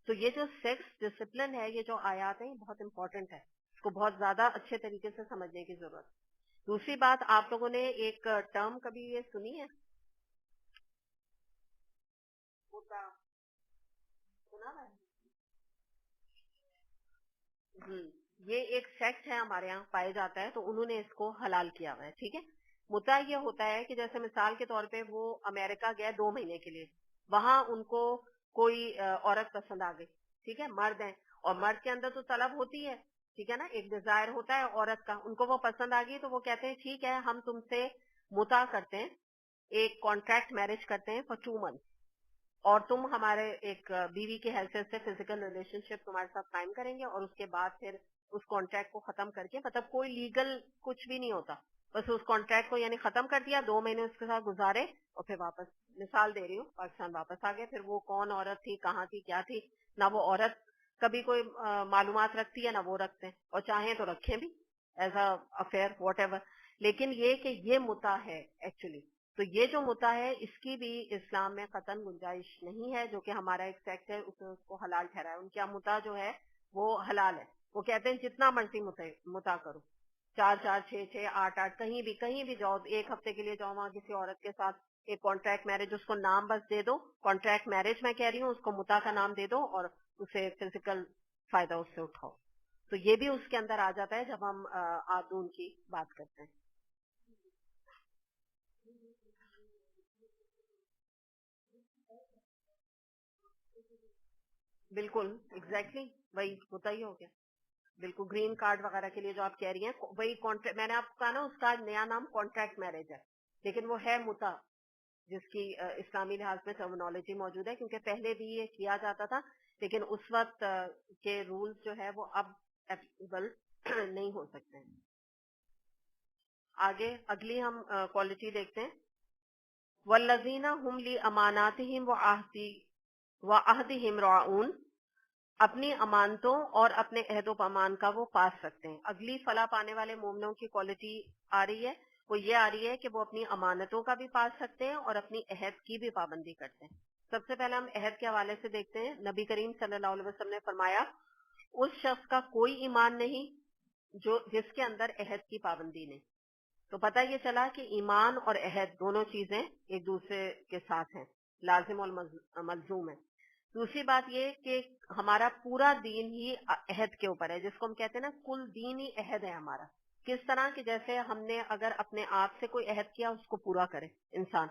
تو یہ جو سیکس ڈسپلن ہے، یہ جو آیات ہیں یہ بہت امپورٹنٹ ہے، اس کو بہت زیادہ اچھے طریقے سے سمجھنے کی ضرورت. دوسری بات، آپ لوگوں نے ایک ٹرم کبھی یہ سنی ہے؟ سنا ہے؟ یہ ایک سیکٹ ہے ہمارے یہاں پائے جاتا ہے، تو انہوں نے اس کو حلال کیا ہوا ہے. ٹھیک ہے، مدعا یہ ہوتا ہے کہ جیسے مثال کے طور پہ وہ امریکہ گیا 2 مہینے کے لیے، وہاں ان کو کوئی عورت پسند آ گئی. ٹھیک ہے، مرد ہیں اور مرد کے اندر تو طلب ہوتی ہے، ٹھیک ہے نا، ایک ڈیزائر ہوتا ہے عورت کا. ان کو وہ پسند آ گئی تو وہ کہتے ہیں ٹھیک ہے ہم تم سے مطع کرتے ہیں، ایک کانٹریکٹ میرج کرتے ہیں فار 2 months، اور تم ہمارے ایک بیوی کی حیثیت سے فزیکل ریلیشن شپ تمہارے ساتھ قائم کریں گے، اور اس کے بعد پھر اس کانٹریکٹ کو ختم کر کے، مطلب کوئی لیگل کچھ بھی نہیں ہوتا، بس اس کانٹریکٹ کو یعنی ختم کر دیا، 2 مہینے اس کے ساتھ گزارے اور پھر واپس، مثال دے رہی ہوں، پاکستان واپس آ گئے. پھر وہ کون عورت تھی، کہاں تھی، کیا تھی، نہ وہ عورت کبھی کوئی معلومات رکھتی ہے نہ وہ رکھتے ہیں، اور چاہیں تو رکھیں بھی as a affair what ever. لیکن یہ کہ یہ مطع ہے ایکچولی. تو یہ جو مطع ہے اس کی بھی اسلام میں قطعاً گنجائش نہیں ہے، جو کہ ہمارا ایک سیکٹ ہے اس نے اس کو حلال ٹھہرایا. ان کا مطع جو ہے وہ حلال ہے. وہ کہتے ہیں جتنا مرضی مطع کرو، 4 4 6 6 8 8 کہیں بھی جاؤ، 1 ہفتے کے لیے جاؤ وہاں کسی عورت کے ساتھ، ایک کانٹریکٹ میرج، اس کو نام بس دے دو، کانٹریکٹ میرج میں کہہ رہی ہوں، اس کو مطع کا نام دے دو اور اسے فزیکل فائدہ اس سے اٹھاؤ. تو یہ بھی اس کے اندر آ جاتا ہے جب ہم آدون کی بات کرتے ہیں. بالکل ایگزیکٹلی وہی مطع ہی ہو گیا. بالکل، گرین کارڈ وغیرہ کے لیے جو آپ کہہ رہی ہیں وہی کانٹریکٹ، میں نے آپ کو کہا نا اس کا نیا نام کانٹریکٹ میرج ہے، لیکن وہ ہے مطع. جس کی اسلامی لحاظ میں ٹرمینالوجی موجود ہے، کیونکہ پہلے بھی یہ کیا جاتا تھا لیکن اس وقت کے رولز جو ہے وہ اب ایپلیکیبل نہیں ہو سکتے ہیں. آگے اگلی ہم کوالٹی دیکھتے ہیں. والذین هم لاماناتہم وعہدہم راعون، اپنی امانتوں اور اپنے عہد و پیمان کا وہ پاس رکھتے ہیں. اگلی فلاح پانے والے مومنوں کی کوالٹی آ رہی ہے، وہ یہ آ رہی ہے کہ وہ اپنی امانتوں کا بھی پاس رکھتے ہیں اور اپنی عہد کی بھی پابندی کرتے ہیں. سب سے پہلے ہم عہد کے حوالے سے دیکھتے ہیں. نبی کریم صلی اللہ علیہ وسلم نے فرمایا اس شخص کا کوئی ایمان نہیں جس کے اندر عہد کی پابندی نہیں. تو پتہ یہ چلا کہ ایمان اور عہد دونوں چیزیں ایک دوسرے کے ساتھ ہیں، لازم اور ملزوم ہیں. دوسری بات یہ کہ ہمارا پورا دین ہی عہد کے اوپر ہے، جس کو ہم کہتے ہیں نا کل دین ہی عہد ہے ہمارا. کس طرح کہ جیسے ہم نے اگر اپنے آپ سے کوئی عہد کیا اس کو پورا کرے انسان،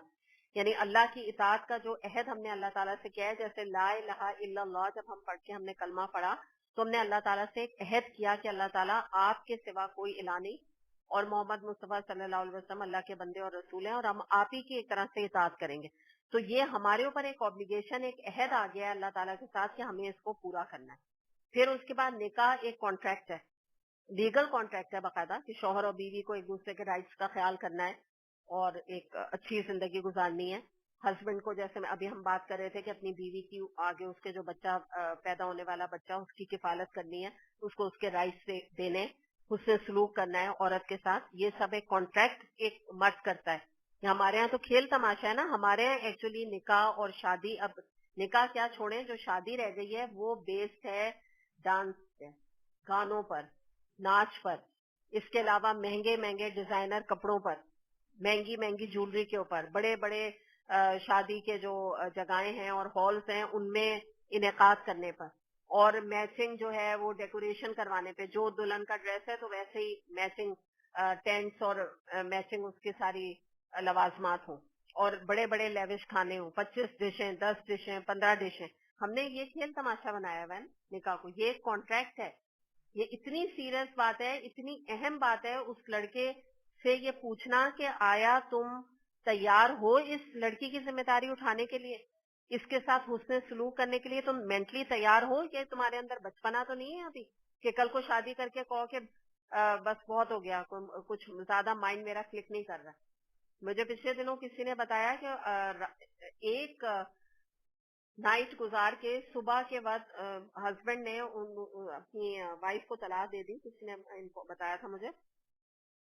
یعنی اللہ کی اطاعت کا جو عہد ہم نے اللہ تعالیٰ سے کیا ہے، جیسے لا الہ الا اللہ جب ہم پڑھ کے ہم نے کلمہ پڑھا تو ہم نے اللہ تعالیٰ سے ایک عہد کیا کہ اللہ تعالیٰ آپ کے سوا کوئی الہ نہیں اور محمد مصطفیٰ صلی اللہ علیہ وسلم اللہ کے بندے اور رسول ہیں اور ہم آپ ہی کی ایک طرح سے اطاعت کریں گے. تو یہ ہمارے اوپر ایک اوبلیگیشن، ایک عہد آ گیا ہے اللہ تعالیٰ کے ساتھ کہ ہمیں اس کو پورا کرنا ہے. پھر اس کے بعد نکاح ایک کانٹریکٹ ہے، لیگل کانٹریکٹ ہے باقاعدہ، کہ شوہر اور بیوی کو ایک دوسرے کے رائٹس کا خیال کرنا ہے اور ایک اچھی زندگی گزارنی ہے. ہسبینڈ کو جیسے ابھی ہم بات کر رہے تھے کہ اپنی بیوی کی آگے اس کے جو بچہ پیدا ہونے والا بچہ اس کی کفالت کرنی ہے، اس کو اس کے رائٹس دینے، اس سے سلوک کرنا ہے عورت کے ساتھ. یہ سب ایک کانٹریکٹ ایک مرد کرتا ہے. ہمارے ہاں تو کھیل تماشا ہے نا، ہمارے ہاں ایکچولی نکاح اور شادی، اب نکاح کیا چھوڑیں، جو شادی رہ گئی ہے وہ بیسڈ ہے ڈانس پہ، گانوں پر، ناچ پر، اس کے علاوہ مہنگے مہنگے ڈیزائنر کپڑوں پر، مہنگی مہنگی جولری کے اوپر، بڑے بڑے شادی کے جو جگہیں ہیں اور ہالز ہیں ان میں انعقاد کرنے پر، اور میچنگ جو ہے وہ ڈیکوریشن کروانے پہ. جو دلہن کا ڈریس ہے تو ویسے ہی میچنگ ٹینٹس اور میچنگ اس کی ساری لوازمات ہوں، اور بڑے بڑے لیوش کھانے ہوں، 25 ڈشیں، 10 ڈشیں، 15 ڈشیں. ہم نے یہ کھیل تماشا بنایا ہوا ہے نکاح کو. یہ ایک کانٹریکٹ ہے، یہ اتنی سیریس بات ہے، اتنی اہم بات ہے اس لڑکے سے یہ پوچھنا کہ آیا تم تیار ہو اس لڑکی کی ذمہ داری اٹھانے کے لیے، اس کے ساتھ حسن سلوک کرنے کے لیے تم مینٹلی تیار ہو، کہ تمہارے اندر بچپنا تو نہیں ہے ابھی کہ کل کو شادی کر کے کہو کہ بس بہت ہو گیا، کچھ زیادہ مائنڈ میرا کلک نہیں کر رہا. مجھے پچھلے دنوں کسی نے بتایا کہ ایک نائٹ گزار کے صبح کے وقت ہسبینڈ نے اپنی وائف کو طلاق دے دی، کسی نے بتایا تھا مجھے.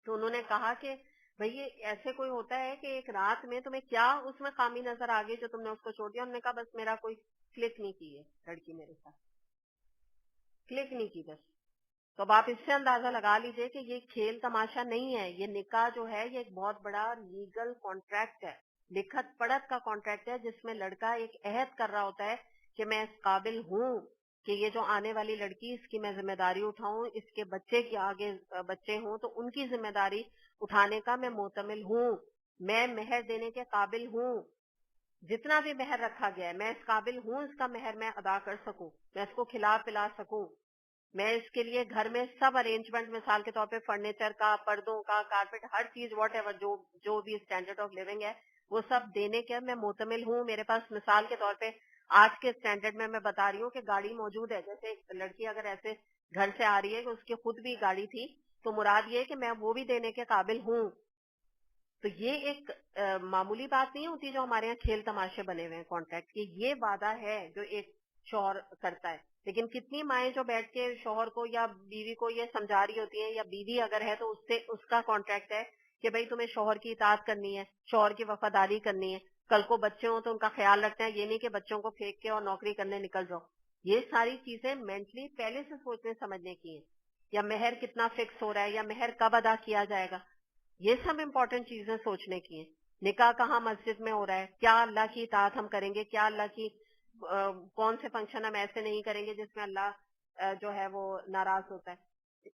تو انہوں نے کہا کہ بھئی یہ ایسے کوئی ہوتا ہے کہ ایک رات میں تمہیں کیا اس میں خامی نظر آ گئی جو تم نے اس کو چھوڑ دیا. انہوں نے کہا بس میرا کوئی کلک نہیں کی ہے لڑکی، میرے ساتھ کلک نہیں کی بس. تو اب آپ اس سے اندازہ لگا لیجئے کہ یہ کھیل تماشا نہیں ہے. یہ نکاح جو ہے یہ ایک بہت بڑا لیگل کانٹریکٹ ہے، لکھت پڑھت کا کانٹریکٹ ہے، جس میں لڑکا ایک عہد کر رہا ہوتا ہے کہ میں اس قابل ہوں کہ یہ جو آنے والی لڑکی اس کی میں ذمہ داری اٹھاؤں، اس کے بچے کے آگے بچے ہوں تو ان کی ذمہ داری اٹھانے کا میں معتمل ہوں، میں مہر دینے کے قابل ہوں، جتنا بھی مہر رکھا گیا ہے میں اس قابل ہوں اس کا مہر میں ادا کر سکوں، میں اس کو کھلا پلا سکوں، میں اس کے لیے گھر میں سب ارینجمنٹ، مثال کے طور پہ فرنیچر کا، پردوں کا، کارپیٹ، ہر چیز واٹ ایور جو بھی اسٹینڈرڈ آف لیونگ ہے وہ سب دینے کے میں معتمل ہوں. میرے پاس مثال کے طور پہ آج کے اسٹینڈرڈ میں بتا رہی ہوں کہ گاڑی موجود ہے. جیسے ایک لڑکی اگر ایسے گھر سے آ رہی ہے کہ اس کی خود بھی گاڑی تھی تو مراد یہ کہ میں وہ بھی دینے کے قابل ہوں. تو یہ ایک معمولی بات نہیں ہوتی جو ہمارے یہاں کھیل تماشے بنے ہوئے ہیں کانٹریکٹ کی. یہ وعدہ ہے جو ایک شوہر کرتا ہے. لیکن کتنی مائیں جو بیٹھ کے شوہر کو یا بیوی کو یہ سمجھا رہی ہوتی ہیں، یا بیوی اگر ہے تو اس کا کانٹریکٹ ہے کہ بھئی تمہیں شوہر کی اطاعت کرنی ہے، شوہر کی وفاداری کرنی ہے، کل کو بچے ہوں تو ان کا خیال رکھنا ہے، یہ نہیں کہ بچوں کو پھینک کے اور نوکری کرنے نکل جاؤ. یہ ساری چیزیں مینٹلی پہلے سے سوچنے سمجھنے کی ہیں. یا مہر کتنا فکس ہو رہا ہے، یا مہر کب ادا کیا جائے گا، یہ سب امپورٹنٹ چیزیں سوچنے کی ہیں. نکاح کہاں مسجد میں ہو رہا ہے، کیا اللہ کی اطاعت ہم کریں گے، کیا اللہ کی کون سے فنکشن ہم ایسے نہیں کریں گے جس میں اللہ جو ہے وہ ناراض ہوتا ہے.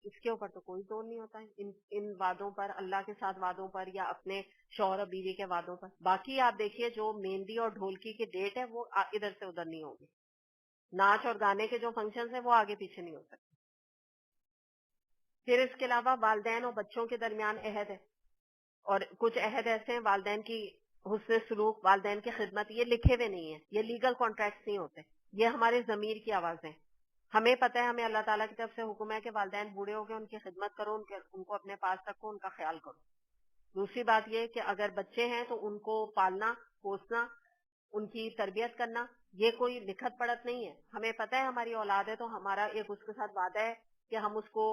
اس کے اوپر تو کوئی زور نہیں ہوتا ہے ان وعدوں پر، اللہ کے ساتھ وعدوں پر یا اپنے شوہر اور بیوی کے وعدوں پر. باقی آپ دیکھیے جو مہندی اور ڈھولکی کی ڈیٹ ہے وہ ادھر سے ادھر نہیں ہوگی، ناچ اور گانے کے جو فنکشن ہیں وہ آگے پیچھے نہیں ہو سکتے. پھر اس کے علاوہ والدین اور بچوں کے درمیان عہد ہے، اور کچھ عہد ایسے ہیں والدین کی حسن سلوک، والدین کی خدمت، یہ لکھے ہوئے نہیں ہیں، یہ لیگل کانٹریکٹس نہیں ہوتے، یہ ہمارے ضمیر کی آوازیں. ہمیں پتہ ہے، ہمیں اللہ تعالیٰ کی طرف سے حکم ہے کہ والدین بوڑھے ہو گئے ان کی خدمت کرو، ان کو اپنے پاس رکھو، ان کا خیال کرو. دوسری بات یہ کہ اگر بچے ہیں تو ان کو پالنا پوسنا، ان کی تربیت کرنا، یہ کوئی لکھت پڑھت نہیں ہے. ہمیں پتہ ہے ہماری اولاد ہے تو ہمارا ایک اس کے ساتھ وعدہ ہے کہ ہم اس کو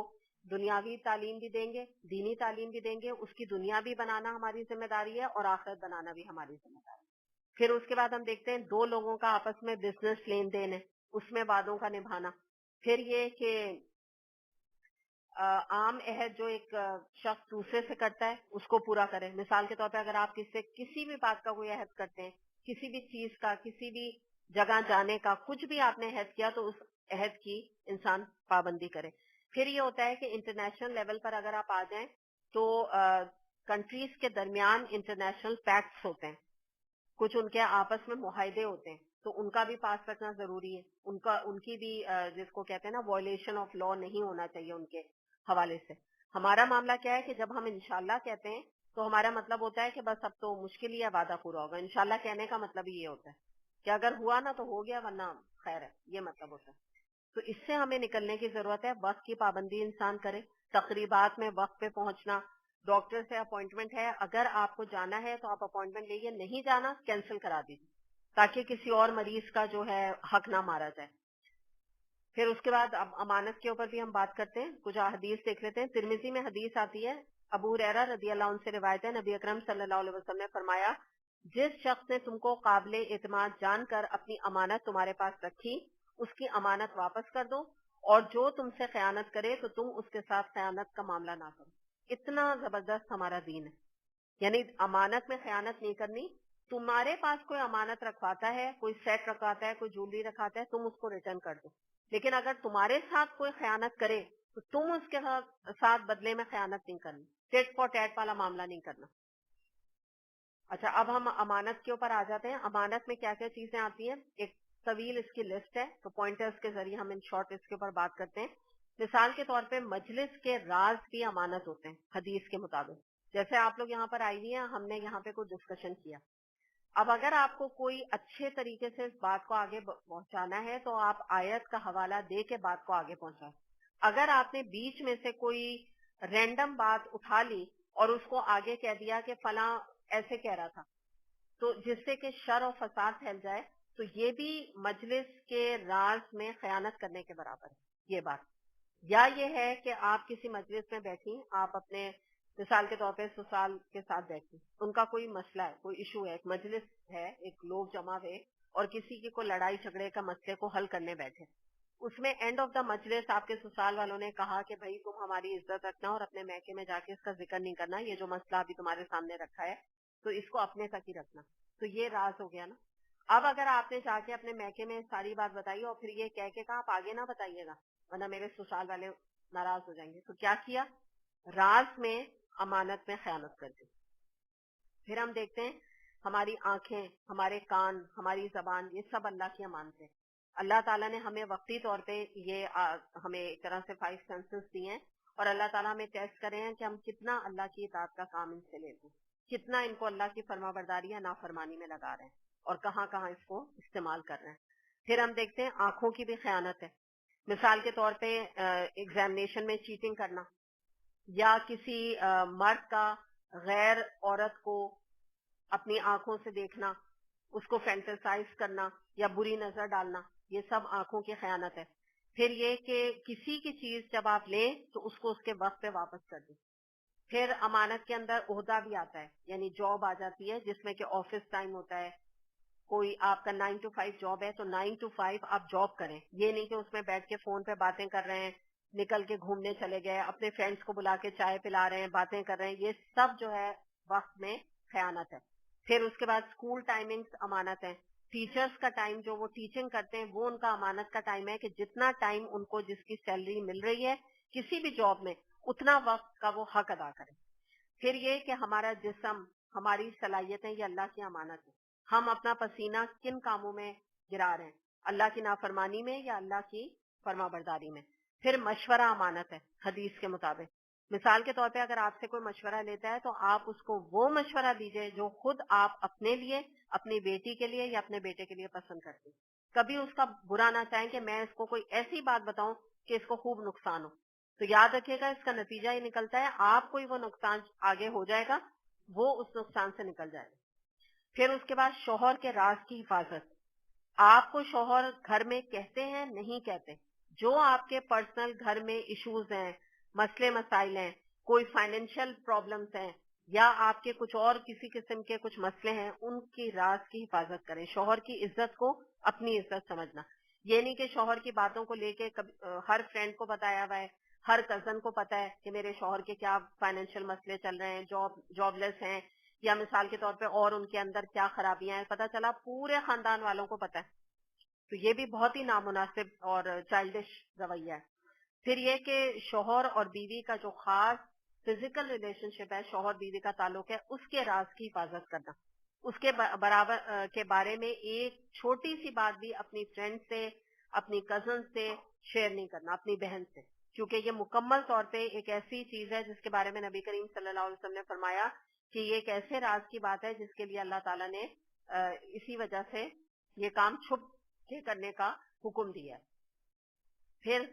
دنیاوی تعلیم بھی دیں گے، دینی تعلیم بھی دیں گے، اس کی دنیا بھی بنانا ہماری ذمہ داری ہے اور آخرت بنانا بھی ہماری ذمہ داری ہے. پھر اس کے بعد ہم دیکھتے ہیں دو لوگوں کا آپس میں بزنس لین دین ہے، اس میں وعدوں کا نبھانا. پھر یہ کہ عام عہد جو ایک شخص دوسرے سے کرتا ہے اس کو پورا کرے. مثال کے طور پہ اگر آپ کسی بھی بات کا کوئی عہد کرتے ہیں، کسی بھی چیز کا، کسی بھی جگہ جانے کا، کچھ بھی آپ نے عہد کیا تو اس عہد کی انسان پابندی کرے. پھر یہ ہوتا ہے کہ انٹرنیشنل لیول پر اگر آپ آ جائیں تو کنٹریز کے درمیان انٹرنیشنل پیکٹس ہوتے ہیں، کچھ ان کے آپس میں معاہدے ہوتے ہیں، تو ان کا بھی پاس رکھنا ضروری ہے. ان کی بھی جس کو کہتے ہیں نا وائلیشن آف لا نہیں ہونا چاہیے ان کے حوالے سے. ہمارا معاملہ کیا ہے کہ جب ہم انشاءاللہ کہتے ہیں تو ہمارا مطلب ہوتا ہے کہ بس اب تو مشکل ہی ہے وعدہ پورا ہوگا. انشاءاللہ کہنے کا مطلب ہی یہ ہوتا ہے کہ اگر ہوا نا تو ہو گیا، ورنہ خیر ہے، یہ مطلب ہوتا ہے. تو اس سے ہمیں نکلنے کی ضرورت ہے. وقت کی پابندی انسان کرے، تقریبات میں وقت پہ پہنچنا. ڈاکٹر سے اپوائنٹمنٹ ہے، اگر آپ کو جانا ہے تو آپ اپوائنٹمنٹ لیجیے، نہیں جانا کینسل کرا دیجیے تاکہ کسی اور مریض کا جو ہے حق نہ مارا جائے. پھر اس کے بعد اب امانت کے اوپر بھی ہم بات کرتے ہیں. کچھ حدیث دیکھ لیتے ہیں. ترمذی میں حدیث آتی ہے، ابو ہریرہ رضی اللہ عنہ سے روایت ہے، نبی اکرم صلی اللہ علیہ وسلم نے فرمایا، جس شخص نے تم کو قابل اعتماد جان کر اپنی امانت تمہارے پاس رکھی، اس کی امانت واپس کر دو، اور جو تم سے خیانت کرے تو تم اس کے ساتھ خیانت کا معاملہ نہ کرو. اتنا زبردست ہمارا دین ہے، یعنی امانت میں خیانت نہیں کرنی. تمہارے پاس کوئی امانت رکھواتا ہے، کوئی سیٹ رکھواتا ہے، کوئی جولری رکھواتا ہے، تم اس کو ریٹرن کر دو. لیکن اگر تمہارے ساتھ کوئی خیانت کرے تو تم اس کے ساتھ بدلے میں خیانت نہیں کرنی، ٹیٹ فار ٹیٹ والا معاملہ نہیں کرنا. اچھا، اب ہم امانت کے اوپر آ جاتے ہیں. امانت میں کیا کیا چیزیں آتی ہیں، ایک طویل اس کی لسٹ ہے، تو پوائنٹرز کے ذریعے ہم ان شارٹ اس کے اوپر بات کرتے ہیں. مثال کے طور پہ مجلس کے راز بھی امانت ہوتے ہیں حدیث کے مطابق. جیسے آپ لوگ یہاں پر آئی ہوئی ہیں، ہم نے یہاں پہ کوئی ڈسکشن کیا. اب اگر آپ کو کوئی اچھے طریقے سے اس بات کو آگے پہنچانا ہے تو آپ آیت کا حوالہ دے کے بات کو آگے پہنچائیں. اگر آپ نے بیچ میں سے کوئی رینڈم بات اٹھا لی اور اس کو آگے کہہ دیا کہ فلاں ایسے کہہ رہا تھا، تو جس سے کہ شر و فساد پھیل جائے، تو یہ بھی مجلس کے راز میں خیانت کرنے کے برابر ہے. یہ بات یا یہ ہے کہ آپ کسی مجلس میں بیٹھی، آپ اپنے مثال کے طور پہ سسرال کے ساتھ بیٹھی، ان کا کوئی مسئلہ ہے، کوئی ایشو ہے، ایک مجلس ہے، ایک لوگ جمع ہوئے اور کسی کی کوئی لڑائی جھگڑے کا مسئلے کو حل کرنے بیٹھے. اس میں اینڈ آف دا مجلس آپ کے سسرال والوں نے کہا کہ بھائی تم ہماری عزت رکھنا اور اپنے میکے میں جا کے اس کا ذکر نہیں کرنا، یہ جو مسئلہ ابھی تمہارے سامنے رکھا ہے تو اس کو اپنے تک ہی رکھنا. تو یہ راز ہو گیا نا. اب اگر آپ نے جا کے اپنے میکے میں ساری بات بتائی اور پھر یہ کہہ کے کہا آپ آگے نہ بتائیے گا ورنہ میرے سسرال والے ناراض ہو جائیں گے، تو کیا کیا؟ راز میں امانت میں خیانت کر دی. پھر ہم دیکھتے ہیں ہماری آنکھیں، ہمارے کان، ہماری زبان، یہ سب اللہ کی امانت ہے. اللہ تعالیٰ نے ہمیں وقتی طور پہ یہ ہمیں ایک طرح سے 5 سینسز دی ہیں، اور اللہ تعالیٰ ہمیں ٹیسٹ کرے ہیں کہ ہم کتنا اللہ کی اطاعت کا کام ان سے لیتے ہیں، کتنا ان کو اللہ کی فرما برداری یا نافرمانی میں لگا رہے ہیں، اور کہاں کہاں اس کو استعمال کر رہے ہیں. پھر ہم دیکھتے ہیں آنکھوں کی بھی خیانت ہے. مثال کے طور پہ ایگزامینیشن میں چیٹنگ کرنا، یا کسی مرد کا غیر عورت کو اپنی آنکھوں سے دیکھنا، اس کو فینٹیسائز کرنا یا بری نظر ڈالنا، یہ سب آنکھوں کی خیانت ہے. پھر یہ کہ کسی کی چیز جب آپ لیں تو اس کو اس کے وقت پہ واپس کر دیں. پھر امانت کے اندر عہدہ بھی آتا ہے، یعنی جاب آ جاتی ہے جس میں کہ آفس ٹائم ہوتا ہے. کوئی آپ کا 9 to 5 جاب ہے تو 9 to 5 آپ جاب کریں، یہ نہیں کہ اس میں بیٹھ کے فون پہ باتیں کر رہے ہیں، نکل کے گھومنے چلے گئے، اپنے فرینڈس کو بلا کے چائے پلا رہے ہیں، باتیں کر رہے ہیں، یہ سب جو ہے وقت میں خیانت ہے. پھر اس کے بعد اسکول ٹائمنگز امانت ہے. ٹیچرز کا ٹائم جو وہ ٹیچنگ کرتے ہیں وہ ان کا امانت کا ٹائم ہے کہ جتنا ٹائم ان کو جس کی سیلری مل رہی ہے کسی بھی جاب میں اتنا وقت کا وہ حق ادا کریں. پھر یہ کہ ہمارا جسم، ہماری صلاحیتیں، یہ اللہ کی امانت ہے. ہم اپنا پسینہ کن کاموں میں گرا رہے ہیں، اللہ کی نافرمانی میں یا اللہ کی فرما برداری میں. پھر مشورہ امانت ہے حدیث کے مطابق. مثال کے طور پہ اگر آپ سے کوئی مشورہ لیتا ہے تو آپ اس کو وہ مشورہ دیجئے جو خود آپ اپنے لیے, اپنی بیٹی کے لیے یا اپنے بیٹے کے لیے پسند کرتے. کبھی اس کا برا نہ چاہیں کہ میں اس کو کوئی ایسی بات بتاؤں کہ اس کو خوب نقصان ہو. تو یاد رکھیے گا اس کا نتیجہ یہ نکلتا ہے آپ کوئی وہ نقصان آگے ہو جائے گا, وہ اس نقصان سے نکل جائے گا. پھر اس کے بعد شوہر کے راز کی حفاظت. آپ کو شوہر گھر میں کہتے ہیں نہیں کہتے, جو آپ کے پرسنل گھر میں ایشوز ہیں, مسئلے مسائل ہیں, کوئی فائنینشیل پرابلمز ہیں یا آپ کے کچھ اور کسی قسم کے کچھ مسئلے ہیں, ان کی راز کی حفاظت کریں. شوہر کی عزت کو اپنی عزت سمجھنا. یہ نہیں کہ شوہر کی باتوں کو لے کے ہر فرینڈ کو بتایا ہوا ہے, ہر کزن کو پتا ہے کہ میرے شوہر کے کیا فائنینشیل مسئلے چل رہے ہیں, جاب لیس ہیں, یا مثال کے طور پہ اور ان کے اندر کیا خرابیاں ہیں, پتا چلا پورے خاندان والوں کو پتا ہے. تو یہ بھی بہت ہی نامناسب اور چائلڈش رویہ ہے. پھر یہ کہ شوہر اور بیوی کا جو خاص فزیکل ریلیشن شپ ہے, شوہر بیوی کا تعلق ہے, اس کے راز کی حفاظت کرنا. اس کے برابر کے بارے میں ایک چھوٹی سی بات بھی اپنی فرینڈ سے, اپنی کزن سے شیئر نہیں کرنا, اپنی بہن سے, کیونکہ یہ مکمل طور پہ ایک ایسی چیز ہے جس کے بارے میں نبی کریم صلی اللہ علیہ وسلم نے فرمایا کہ یہ ایک ایسے راز کی بات ہے جس کے لیے اللہ تعالیٰ نے اسی وجہ سے یہ کام چھپ کے کرنے کا حکم دیا ہے. پھر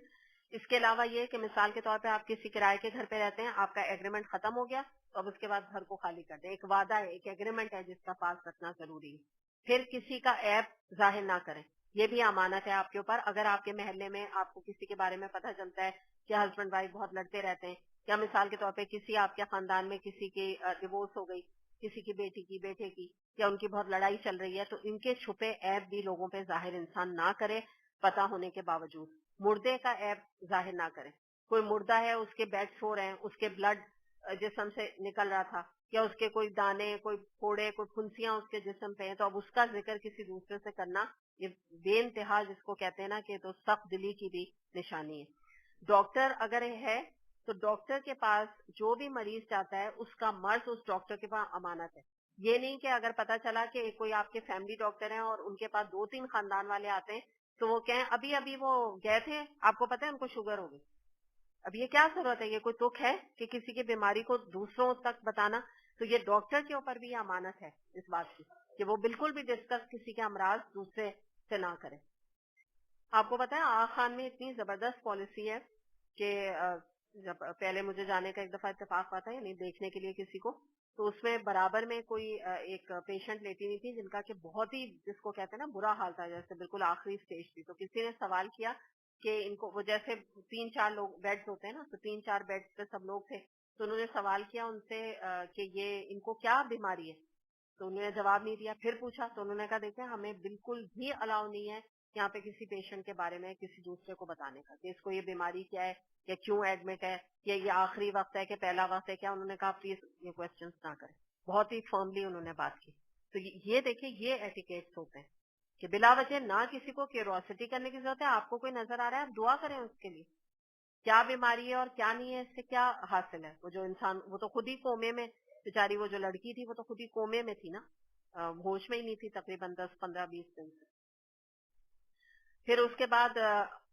اس کے علاوہ یہ کہ مثال کے طور پہ آپ کسی کرائے کے گھر پہ رہتے ہیں, آپ کا ایگریمنٹ ختم ہو گیا تو اب اس کے بعد گھر کو خالی کر دیں. ایک وعدہ ہے, ایک ایگریمنٹ ہے جس کا پاس رکھنا ضروری ہے. پھر کسی کا عیب ظاہر نہ کریں, یہ بھی امانت ہے آپ کے اوپر. اگر آپ کے محلے میں آپ کو کسی کے بارے میں پتہ چلتا ہے کہ ہسبینڈ وائف بہت لڑتے رہتے ہیں, یا مثال کے طور پہ کسی آپ کے خاندان میں کسی کی ڈیورس ہو گئی, کسی کی بیٹی کی, بیٹے کی, یا ان کی بہت لڑائی چل رہی ہے, تو ان کے چھپے عیب بھی لوگوں پہ ظاہر انسان نہ کرے پتہ ہونے کے باوجود. مردے کا عیب ظاہر نہ کریں. کوئی مردہ ہے, اس کے بیڈ سور ہیں, اس کے بلڈ جسم سے نکل رہا تھا, یا اس کے کوئی دانے, کوئی پھوڑے, کوئی پھنسیاں اس کے جسم پہ ہیں, تو اب اس کا ذکر کسی دوسرے سے کرنا یہ بے انتہا, جس کو کہتے ہیں نا کہ تو سخت دلی کی بھی نشانی ہے. ڈاکٹر اگر ہے تو ڈاکٹر کے پاس جو بھی مریض جاتا ہے اس کا مرض اس ڈاکٹر کے پاس امانت ہے. یہ نہیں کہ اگر پتا چلا کہ کوئی آپ کے فیملی ڈاکٹر ہیں اور ان کے پاس 2-3 خاندان والے آتے ہیں تو وہ کہیں ابھی وہ گئے تھے, آپ کو پتا ہے ان کو شوگر ہوگی. اب یہ کیا ضرورت ہے, یہ کوئی تک ہے کہ کسی کی بیماری کو دوسروں تک بتانا. تو یہ ڈاکٹر کے اوپر بھی یہ امانت ہے اس بات کی کہ وہ بالکل بھی ڈسکس کسی کے امراض دوسرے سے نہ کرے. آپ کو پتا ہے آغا خان میں اتنی زبردست پالیسی ہے کہ جب پہلے مجھے جانے کا ایک دفعہ اتفاق ہوا تھا, یعنی دیکھنے کے لیے کسی کو, تو اس میں برابر میں کوئی ایک پیشنٹ لیٹی ہوئی تھی جن کا کہ بہت ہی, جس کو کہتے ہیں نا, برا حال تھا, جیسے بالکل آخری سٹیج تھی. تو کسی نے سوال کیا کہ ان کو, وہ جیسے 3-4 لوگ بیڈز ہوتے ہیں نا, تو 3-4 بیڈز پہ سب لوگ تھے, تو انہوں نے سوال کیا ان سے کہ یہ ان کو کیا بیماری ہے. تو انہوں نے جواب نہیں دیا. پھر پوچھا تو انہوں نے کہا دیکھیں ہمیں بالکل بھی الاؤ نہیں ہے یہاں پہ کسی پیشنٹ کے بارے میں کسی دوسرے کو بتانے کا کہ اس کو یہ بیماری کیا ہے, یا کیوں ایڈمٹ ہے, یا یہ آخری وقت ہے کہ پہلا وقت ہے کیا. انہوں نے کہا پلیز یہ کوسچنس نہ کریں. بہت ہی فرملی انہوں نے بات کی. تو یہ دیکھیں یہ ایٹیکیٹس ہوتے ہیں کہ بلا وجہ نہ کسی کو کیوروسٹی کرنے کی ضرورت ہے. آپ کو کوئی نظر آ رہا ہے آپ دعا کریں اس کے لیے, کیا بیماری ہے اور کیا نہیں ہے, اس سے کیا حاصل ہے. وہ جو انسان, وہ تو خود ہی کومے میں بیچاری, وہ جو لڑکی تھی وہ تو خود ہی کومے میں تھی نا, ہوش میں ہی نہیں تھی تقریباً 10-15-20 دن سے. پھر اس کے بعد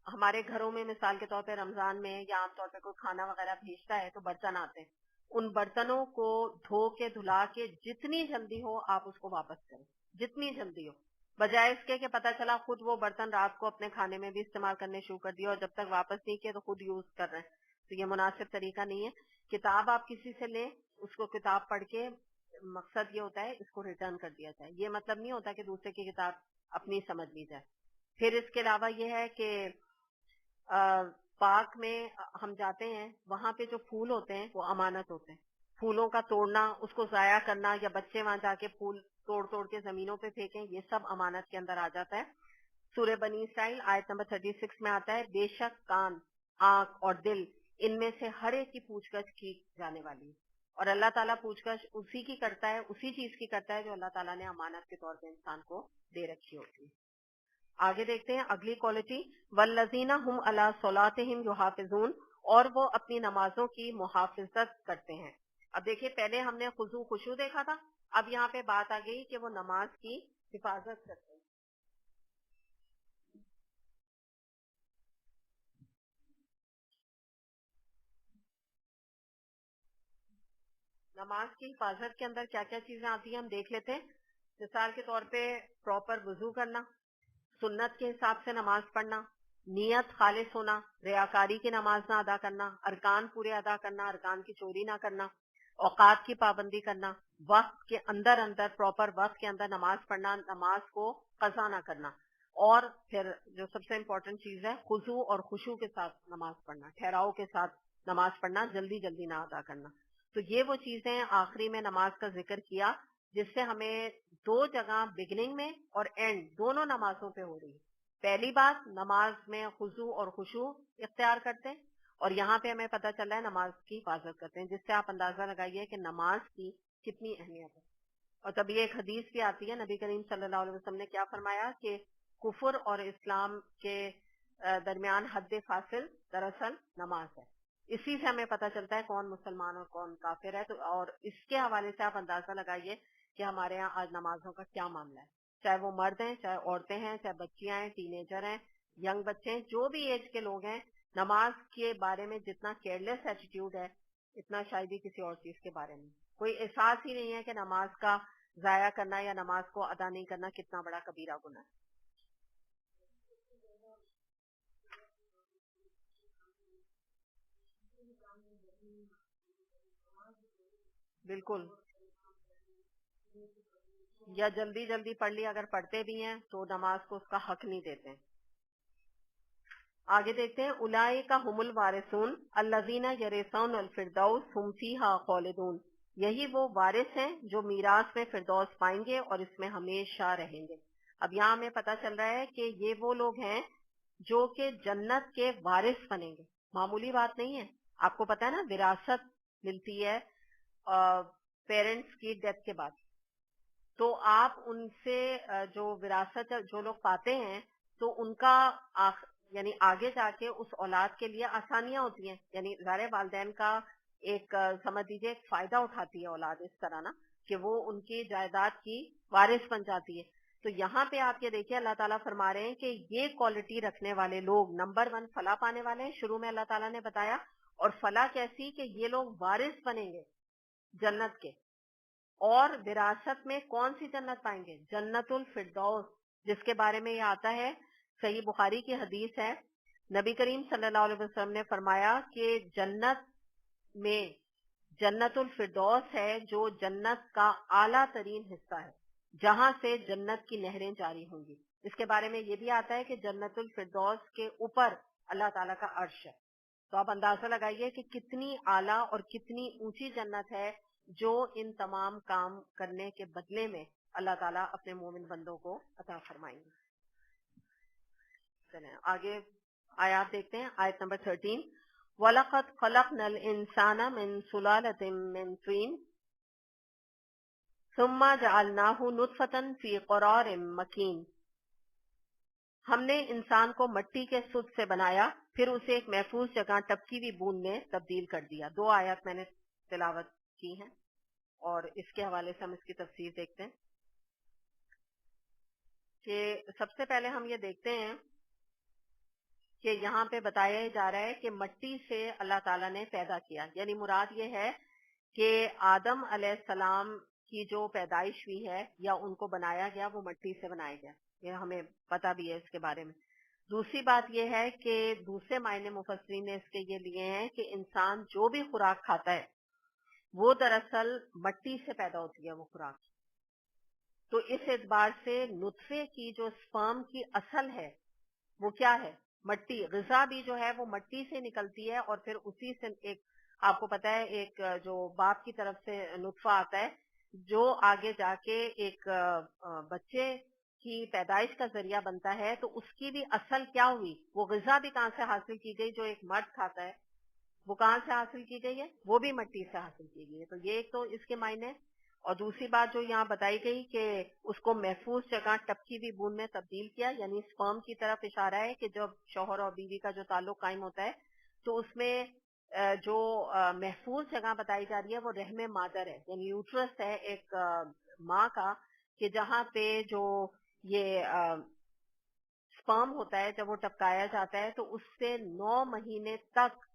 ہمارے گھروں میں مثال کے طور پہ رمضان میں یا عام طور پہ کوئی کھانا وغیرہ بھیجتا ہے تو برتن آتے ہیں. ان برتنوں کو دھو کے دھلا کے جتنی جلدی ہو آپ اس کو واپس کریں, جتنی جلدی ہو, بجائے اس کے کہ پتہ چلا خود وہ برتن رات کو اپنے کھانے میں بھی استعمال کرنے شروع کر دیا اور جب تک واپس نہیں کیے تو خود یوز کر رہے ہیں. تو یہ مناسب طریقہ نہیں ہے. کتاب آپ کسی سے لیں, اس کو کتاب پڑھ کے مقصد یہ ہوتا ہے اس کو ریٹرن کر دیا جائے. یہ مطلب نہیں ہوتا کہ دوسرے کی کتاب اپنی سمجھ لی جائے. پھر اس کے علاوہ یہ ہے کہ پارک میں ہم جاتے ہیں, وہاں پہ جو پھول ہوتے ہیں وہ امانت ہوتے ہیں. پھولوں کا توڑنا, اس کو ضائع کرنا, یا بچے وہاں جا کے پھول توڑ کے زمینوں پہ پھینکیں, یہ سب امانت کے اندر آ جاتا ہے. سورہ بنی اسرائیل آیت نمبر 36 میں آتا ہے, بے شک کان, آنکھ اور دل ان میں سے ہر ایک کی پوچھ گچھ کی جانے والی ہے. اور اللہ تعالیٰ پوچھ گچھ اسی کی کرتا ہے, اسی چیز کی کرتا ہے جو اللہ تعالیٰ نے امانت کے طور پہ انسان کو دے رکھی ہوتی ہے. آگے دیکھتے ہیں اگلی کوالٹی, والذین هم علی صلاتہم یحافظون, اور وہ اپنی نمازوں کی محافظت کرتے ہیں. اب دیکھیے پہلے ہم نے خضوع خشوع دیکھا تھا, اب یہاں پہ بات آ گئی کہ وہ نماز کی حفاظت کرتے ہیں. نماز کی حفاظت کے اندر کیا کیا چیزیں آتی ہیں ہم دیکھ لیتے ہیں. مثال کے طور پہ پراپر وضو کرنا، سنت کے حساب سے نماز پڑھنا، نیت خالص ہونا، ریاکاری کی نماز نہ ادا کرنا، ارکان پورے ادا کرنا، ارکان کی چوری نہ کرنا، اوقات کی پابندی کرنا، وقت کے اندر پراپر وقت کے اندر نماز پڑھنا، نماز کو قضا نہ کرنا، اور پھر جو سب سے امپورٹنٹ چیز ہے خضوع اور خشوع کے ساتھ نماز پڑھنا، ٹھہراؤ کے ساتھ نماز پڑھنا، جلدی جلدی نہ ادا کرنا. تو یہ وہ چیزیں آخری میں نماز کا ذکر کیا جس سے ہمیں دو جگہ بگننگ میں اور اینڈ دونوں نمازوں پہ ہو رہی ہے. پہلی بات نماز میں خضوع اور خشوع اختیار کرتے ہیں، اور یہاں پہ ہمیں پتہ چل رہا ہے نماز کی حفاظت کرتے ہیں، جس سے آپ اندازہ لگائیے کہ نماز کی کتنی اہمیت ہے. اور تب یہ ایک حدیث بھی آتی ہے، نبی کریم صلی اللہ علیہ وسلم نے کیا فرمایا کہ کفر اور اسلام کے درمیان حد فاصل دراصل نماز ہے. اسی سے ہمیں پتہ چلتا ہے کون مسلمان اور کون کافر ہے. تو اور اس کے حوالے سے آپ اندازہ لگائیے کہ ہمارے ہاں آج نمازوں کا کیا معاملہ ہے، چاہے وہ مرد ہیں، چاہے عورتیں ہیں، چاہے بچیاں ہیں، ٹین ایجر ہیں، ینگ بچے ہیں، جو بھی ایج کے لوگ ہیں، نماز کے بارے میں جتنا کیئر لیس ایٹیٹیوڈ ہے اتنا شاید ہی کسی اور چیز کے بارے میں کوئی احساس ہی نہیں ہے کہ نماز کا ضائع کرنا یا نماز کو ادا نہیں کرنا کتنا بڑا کبیرہ گناہ ہے. بالکل، یا جلدی جلدی پڑھ لی، اگر پڑھتے بھی ہیں تو نماز کو اس کا حق نہیں دیتے ہیں. آگے دیکھتے ہیں اولئک هم الوارثون الذین یرثون الفردوس هم فیہا خالدون. یہی وہ وارث ہیں جو میراث میں فردوس پائیں گے اور اس میں ہمیشہ رہیں گے. اب یہاں ہمیں پتہ چل رہا ہے کہ یہ وہ لوگ ہیں جو کہ جنت کے وارث بنیں گے. معمولی بات نہیں ہے. آپ کو پتہ ہے نا وراثت ملتی ہے پیرنٹس کی ڈیتھ کے بعد، تو آپ ان سے جو وراثت جو لوگ پاتے ہیں تو ان کا یعنی آگے جا کے اس اولاد کے لیے آسانیاں ہوتی ہیں. یعنی ظاہر والدین کا ایک سمجھ لیجیے ایک فائدہ اٹھاتی ہے اولاد اس طرح نا کہ وہ ان کی جائیداد کی وارث بن جاتی ہے. تو یہاں پہ آپ یہ دیکھیے اللہ تعالیٰ فرما رہے ہیں کہ یہ کوالٹی رکھنے والے لوگ نمبر 1 فلاح پانے والے ہیں. شروع میں اللہ تعالیٰ نے بتایا، اور فلاح کیسی کہ یہ لوگ وارث بنیں گے جنت کے. اور وراثت میں کون سی جنت پائیں گے؟ جنت الفردوس، جس کے بارے میں یہ آتا ہے، صحیح بخاری کی حدیث ہے، نبی کریم صلی اللہ علیہ وسلم نے فرمایا کہ جنت میں جنت الفردوس ہے جو جنت کا اعلیٰ ترین حصہ ہے، جہاں سے جنت کی نہریں جاری ہوں گی. اس کے بارے میں یہ بھی آتا ہے کہ جنت الفردوس کے اوپر اللہ تعالیٰ کا عرش ہے. تو آپ اندازہ لگائیے کہ کتنی اعلیٰ اور کتنی اونچی جنت ہے جو ان تمام کام کرنے کے بدلے میں اللہ تعالیٰ اپنے مومن بندوں کو عطا فرمائیں گے. چلیں آگے آیات دیکھتے ہیں. آیت نمبر 13، وَلَقَدْ خَلَقْنَا الْإِنسَانَ مِنْ سُلَالَةٍ مِّنْ طِينٍ ثُمَّ جَعَلْنَاهُ نُطْفَةً فِي قَرَارٍ مَّكِينٍ. ہم نے انسان کو مٹی کے سد سے بنایا، پھر اسے ایک محفوظ جگہ ٹپکی ہوئی بوند میں تبدیل کر دیا. 2 آیات میں نے تلاوت کی ہیں اور اس کے حوالے سے ہم اس کی تفسیر دیکھتے ہیں کہ سب سے پہلے ہم یہ دیکھتے ہیں کہ یہاں پہ بتایا جا رہا ہے کہ مٹی سے اللہ تعالیٰ نے پیدا کیا. یعنی مراد یہ ہے کہ آدم علیہ السلام کی جو پیدائش ہوئی ہے یا ان کو بنایا گیا وہ مٹی سے بنایا گیا. یہ ہمیں پتہ بھی ہے اس کے بارے میں. دوسری بات یہ ہے کہ دوسرے معنی مفسرین نے اس کے یہ لیے ہیں کہ انسان جو بھی خوراک کھاتا ہے وہ دراصل مٹی سے پیدا ہوتی ہے وہ خوراک. تو اس اعتبار سے نطفے کی جو سپرم کی اصل ہے وہ کیا ہے؟ مٹی. غذا بھی جو ہے وہ مٹی سے نکلتی ہے اور پھر اسی سے ایک آپ کو پتا ہے ایک جو باپ کی طرف سے نطفہ آتا ہے جو آگے جا کے ایک بچے کی پیدائش کا ذریعہ بنتا ہے. تو اس کی بھی اصل کیا ہوئی؟ وہ غذا بھی کہاں سے حاصل کی گئی جو ایک مرد کھاتا ہے وہ کہاں سے حاصل کی گئی ہے؟ وہ بھی مٹی سے حاصل کی گئی ہے. تو یہ ایک تو اس کے معنی. اور دوسری بات جو یہاں بتائی گئی کہ اس کو محفوظ جگہ ٹپکی ہوئی بوند میں تبدیل کیا، یعنی سپرم کی طرف اشارہ ہے کہ جب شوہر اور بیوی کا جو تعلق قائم ہوتا ہے تو اس میں جو محفوظ جگہ بتائی جا رہی ہے وہ رحم مادر ہے، یعنی یوٹرس ہے ایک ماں کا، کہ جہاں پہ جو یہ سپرم ہوتا ہے جب وہ ٹپکایا جاتا ہے تو اس سے 9 مہینے تک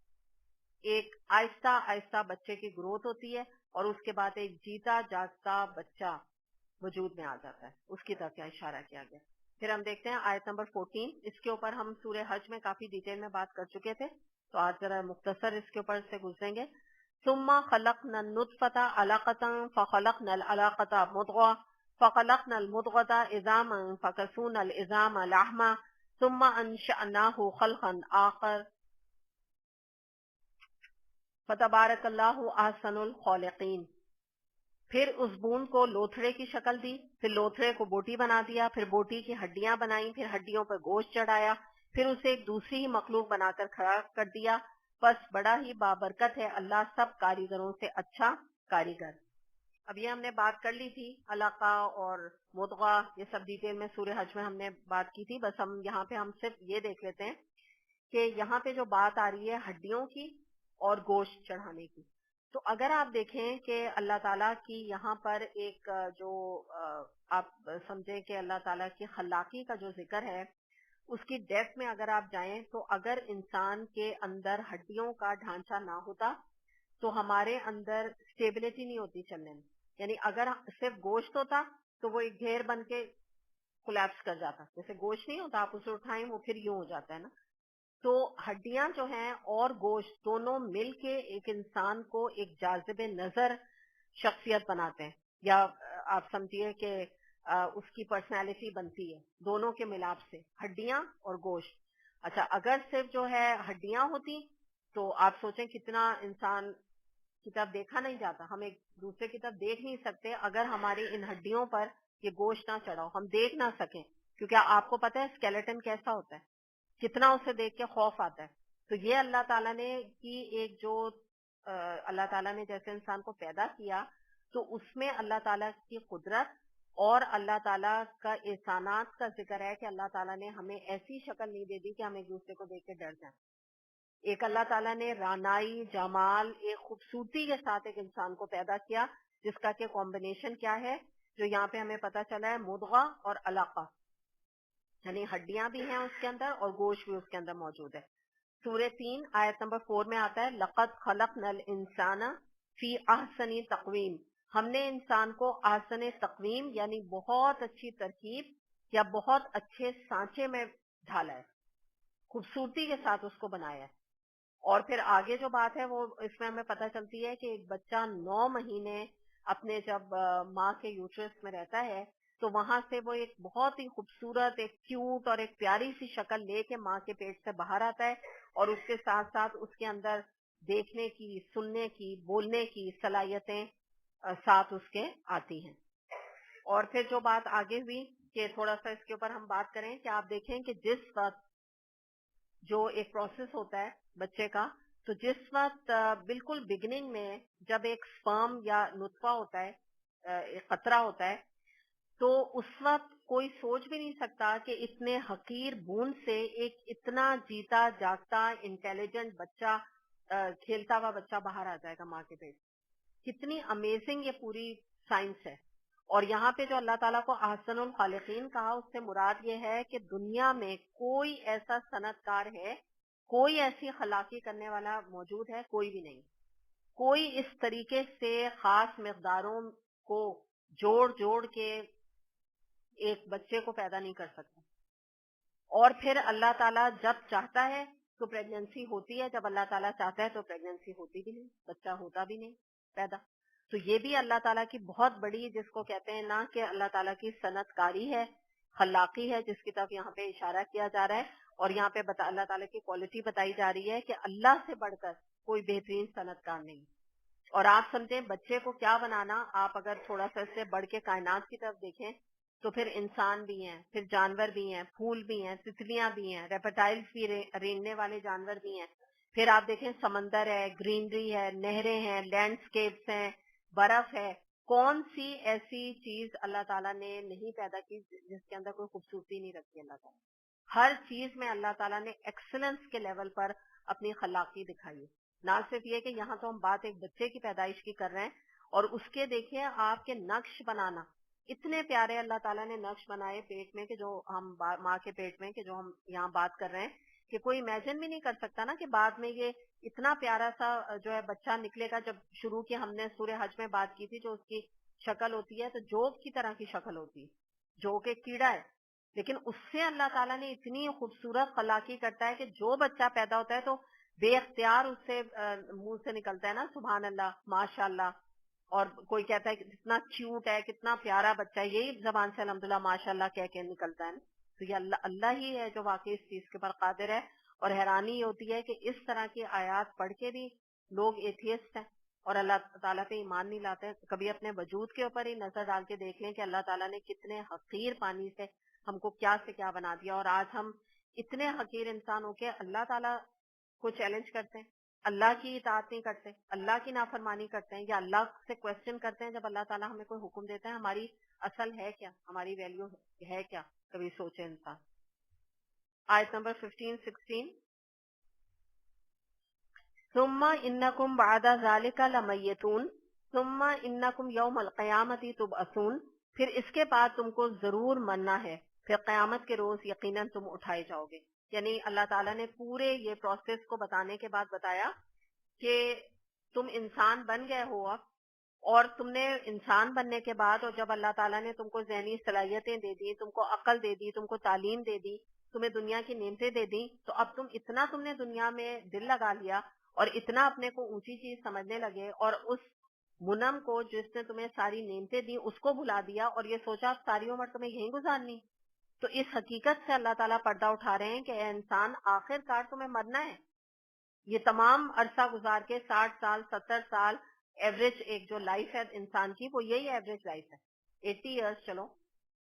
ایک آہستہ آہستہ بچے کی گروتھ ہوتی ہے اور اس کے بعد ایک جیتا جاگتا بچہ وجود میں آ جاتا ہے، اس کی طرف اشارہ کیا گیا. پھر ہم دیکھتے ہیں آیت نمبر 14. اس کے اوپر ہم سورہ حج میں کافی ڈیٹیل میں بات کر چکے تھے، تو آج ذرا مختصر اس کے اوپر سے گزریں گے. ثم خلقنا النطفة علقة فخلقنا العلقة مضغة فخلقنا المضغة عظاما فكسونا العظام لحما ثم انشأناه خلقا آخر فتبارک اللہ احسن الخالقین. پھر اس بوند کو لوتھڑے کی شکل دی، پھر لوتھڑے کو بوٹی بنا دیا، پھر بوٹی کی ہڈیاں بنائیں، پھر ہڈیوں پر گوشت چڑھایا، پھر اسے ایک دوسری ہی مخلوق بنا کر کھڑا کر دیا. بس بڑا ہی بابرکت ہے اللہ سب کاریگروں سے اچھا کاریگر. اب یہ ہم نے بات کر لی تھی علقہ اور مضغہ، یہ سب ڈیٹیل میں سورہ حج میں ہم نے بات کی تھی. بس ہم یہاں پہ ہم صرف یہ دیکھ لیتے ہیں کہ یہاں پہ جو بات آ رہی ہے ہڈیوں کی اور گوشت چڑھانے کی. تو اگر آپ دیکھیں کہ اللہ تعالیٰ کی یہاں پر ایک جو آپ سمجھیں کہ اللہ تعالیٰ کی خلاقی کا جو ذکر ہے، اس کی ڈیپتھ میں اگر آپ جائیں تو اگر انسان کے اندر ہڈیوں کا ڈھانچہ نہ ہوتا تو ہمارے اندر اسٹیبلٹی نہیں ہوتی چلنے میں. یعنی اگر صرف گوشت ہوتا تو وہ ایک ڈھیر بن کے کولیپس کر جاتا. جیسے گوشت نہیں ہوتا، آپ اسے اٹھائیں وہ پھر یوں ہو جاتا ہے نا. تو ہڈیاں جو ہیں اور گوشت دونوں مل کے ایک انسان کو ایک جاذب نظر شخصیت بناتے ہیں، یا آپ سمجھیے کہ اس کی پرسنالٹی بنتی ہے دونوں کے ملاپ سے، ہڈیاں اور گوشت. اچھا اگر صرف جو ہے ہڈیاں ہوتی تو آپ سوچیں کتنا انسان کی طرف دیکھا نہیں جاتا. ہم ایک دوسرے کی طرف دیکھ نہیں سکتے اگر ہماری ان ہڈیوں پر یہ گوشت نہ چڑھاؤ، ہم دیکھ نہ سکیں. کیونکہ آپ کو پتہ ہے اسکیلیٹن کیسا ہوتا ہے، کتنا اسے دیکھ کے خوف آتا ہے. تو یہ اللہ تعالیٰ نے کی ایک جو اللہ تعالیٰ نے جیسے انسان کو پیدا کیا تو اس میں اللہ تعالیٰ کی قدرت اور اللہ تعالیٰ کا احسانات کا ذکر ہے کہ اللہ تعالیٰ نے ہمیں ایسی شکل نہیں دے دی کہ ہم ایک دوسرے کو دیکھ کے ڈر جائیں. ایک اللہ تعالیٰ نے رانائی، جمال، ایک خوبصورتی کے ساتھ ایک انسان کو پیدا کیا جس کا کہ کمبینیشن کیا ہے جو یہاں پہ ہمیں پتہ چلا ہے، مضغہ اور علقہ، یعنی ہڈیاں بھی ہیں اس کے اندر اور گوشت بھی اس کے اندر موجود ہے. سورہ 3 آیت نمبر 4 میں آتا ہے لَقَدْ خَلَقْنَا الْإِنسَانَ فِي أَحْسَنِ تَقْوِيمٍ. ہم نے انسان کو احسن تقویم یعنی بہت اچھی ترکیب یا بہت اچھے سانچے میں ڈھالا ہے، خوبصورتی کے ساتھ اس کو بنایا ہے. اور پھر آگے جو بات ہے وہ اس میں ہمیں پتہ چلتی ہے کہ ایک بچہ 9 مہینے اپنے جب ماں کے یوٹرس میں رہتا ہے تو وہاں سے وہ ایک بہت ہی خوبصورت، ایک کیوٹ اور ایک پیاری سی شکل لے کے ماں کے پیٹ سے باہر آتا ہے، اور اس کے ساتھ ساتھ اس کے اندر دیکھنے کی، سننے کی، بولنے کی صلاحیتیں ساتھ اس کے آتی ہیں. اور پھر جو بات آگے ہوئی کہ تھوڑا سا اس کے اوپر ہم بات کریں کہ آپ دیکھیں کہ جس وقت جو ایک پروسیس ہوتا ہے بچے کا، تو جس وقت بالکل بگننگ میں جب ایک سپرم یا نطفہ ہوتا ہے، ایک قطرہ ہوتا ہے، تو اس وقت کوئی سوچ بھی نہیں سکتا کہ اتنے حقیر بوند سے ایک اتنا جیتا جاگتا انٹیلیجنٹ بچہ، کھیلتا ہوا بچہ باہر آ جائے گا ماں کے پیٹ. کتنی امیزنگ یہ پوری سائنس ہے. اور یہاں پہ جو اللہ تعالیٰ کو احسن الخالقین کہا، اس سے مراد یہ ہے کہ دنیا میں کوئی ایسا صنعت کار ہے، کوئی ایسی خلاقی کرنے والا موجود ہے؟ کوئی بھی نہیں. کوئی اس طریقے سے خاص مقداروں کو جوڑ کے ایک بچے کو پیدا نہیں کر سکتا. اور پھر اللہ تعالیٰ جب چاہتا ہے تو پریگننسی ہوتی ہے، جب اللہ تعالیٰ چاہتا ہے تو پریگننسی ہوتی بھی نہیں، بچہ ہوتا بھی نہیں پیدا. تو یہ بھی اللہ تعالیٰ کی بہت بڑی، جس کو کہتے ہیں نا کہ اللہ تعالیٰ کی صنعت کاری ہے، خلاقی ہے، جس کی طرف یہاں پہ اشارہ کیا جا رہا ہے. اور یہاں پہ اللہ تعالیٰ کی کوالٹی بتائی جا رہی ہے کہ اللہ سے بڑھ کر کوئی بہترین صنعت کار نہیں. اور آپ سمجھیں بچے کو کیا بنانا، آپ اگر تھوڑا سا اس سے بڑھ کے کائنات کی طرف دیکھیں تو پھر انسان بھی ہیں، پھر جانور بھی ہیں، پھول بھی ہیں، تتلیاں بھی ہیں، ریپٹائلز بھی، ریننے والے جانور بھی ہیں. پھر آپ دیکھیں سمندر ہے، گرینری ہے، نہریں ہیں، لینڈسکیپس ہیں، برف ہے. کون سی ایسی چیز اللہ تعالیٰ نے نہیں پیدا کی جس کے اندر کوئی خوبصورتی نہیں رکھی؟ اللہ تعالیٰ ہر چیز میں اللہ تعالیٰ نے ایکسلنس کے لیول پر اپنی خلاقی دکھائی ہے. نہ صرف یہ کہ یہاں تو ہم بات ایک بچے کی پیدائش کی کر رہے ہیں، اور اس کے دیکھیے آپ کے نقش بنانا، اتنے پیارے اللہ تعالیٰ نے نقش بنائے پیٹ میں کہ جو ہم ماں کے پیٹ میں کہ جو ہم یہاں بات کر رہے ہیں کہ کوئی امیجن بھی نہیں کر سکتا نا کہ بعد میں یہ اتنا پیارا سا جو ہے بچہ نکلے گا. جب شروع کی ہم نے سورہ حج میں بات کی تھی جو اس کی شکل ہوتی ہے تو جوگ کی طرح کی شکل ہوتی ہے, جوگ ایک کیڑا ہے, لیکن اس سے اللہ تعالیٰ نے اتنی خوبصورت خلاقی کرتا ہے کہ جو بچہ پیدا ہوتا ہے تو بے اختیار اس سے منہ سے نکلتا ہے نا سبحان اللہ ماشاء اللہ, اور کوئی کہتا ہے کہ کتنا کیوٹ ہے کتنا پیارا بچہ ہے, یہی زبان سے الحمدللہ ماشاء اللہ کہہ کے نکلتا ہے نا. تو یہ اللہ ہی ہے جو واقعی اس چیز کے پر قادر ہے. اور حیرانی یہ ہوتی ہے کہ اس طرح کی آیات پڑھ کے بھی لوگ ایتھیسٹ ہیں اور اللہ تعالیٰ پہ ایمان نہیں لاتے. کبھی اپنے وجود کے اوپر ہی نظر ڈال کے دیکھ لیں کہ اللہ تعالیٰ نے کتنے حقیر پانی سے ہم کو کیا سے کیا بنا دیا, اور آج ہم اتنے حقیر انسان ہو کے اللہ تعالیٰ کو چیلنج کرتے ہیں, اللہ کی اطاعت نہیں کرتے, اللہ کی نافرمانی کرتے ہیں, یا اللہ سے کوشچن کرتے ہیں جب اللہ تعالیٰ ہمیں کوئی حکم دیتا ہے ہماری اصل ہے کیا, ہماری ویلیو ہے کیا, کبھی سوچے انسان. آیت نمبر 15-16 ثم انکم بعد ذالک لمیتون ثم انکم یوم القیامت تبعثون, پھر اس کے بعد تم کو ضرور مرنا ہے, پھر قیامت کے روز یقیناً تم اٹھائے جاؤ گے. یعنی اللہ تعالیٰ نے پورے یہ پروسیس کو بتانے کے بعد بتایا کہ تم انسان بن گئے ہو اب, اور تم نے انسان بننے کے بعد اور جب اللہ تعالیٰ نے تم کو ذہنی صلاحیتیں دے دی, تم کو عقل دے دی, تم کو تعلیم دے دی, تمہیں دنیا کی نعمتیں دے دی, تو اب تم نے دنیا میں دل لگا لیا اور اتنا اپنے کو اونچی چیز سمجھنے لگے, اور اس منم کو جس نے تمہیں ساری نعمتیں دی اس کو بھلا دیا اور یہ سوچا ساری عمر تمہیں یہیں گزارنی. تو اس حقیقت سے اللہ تعالیٰ پردہ اٹھا رہے ہیں کہ اے انسان آخر کار تمہیں مرنا ہے. یہ تمام عرصہ گزار کے 60 سال 70 سال ایوریج ایک جو لائف ہے انسان کی وہ یہی ایوریج لائف ہے 80 ایئرس, چلو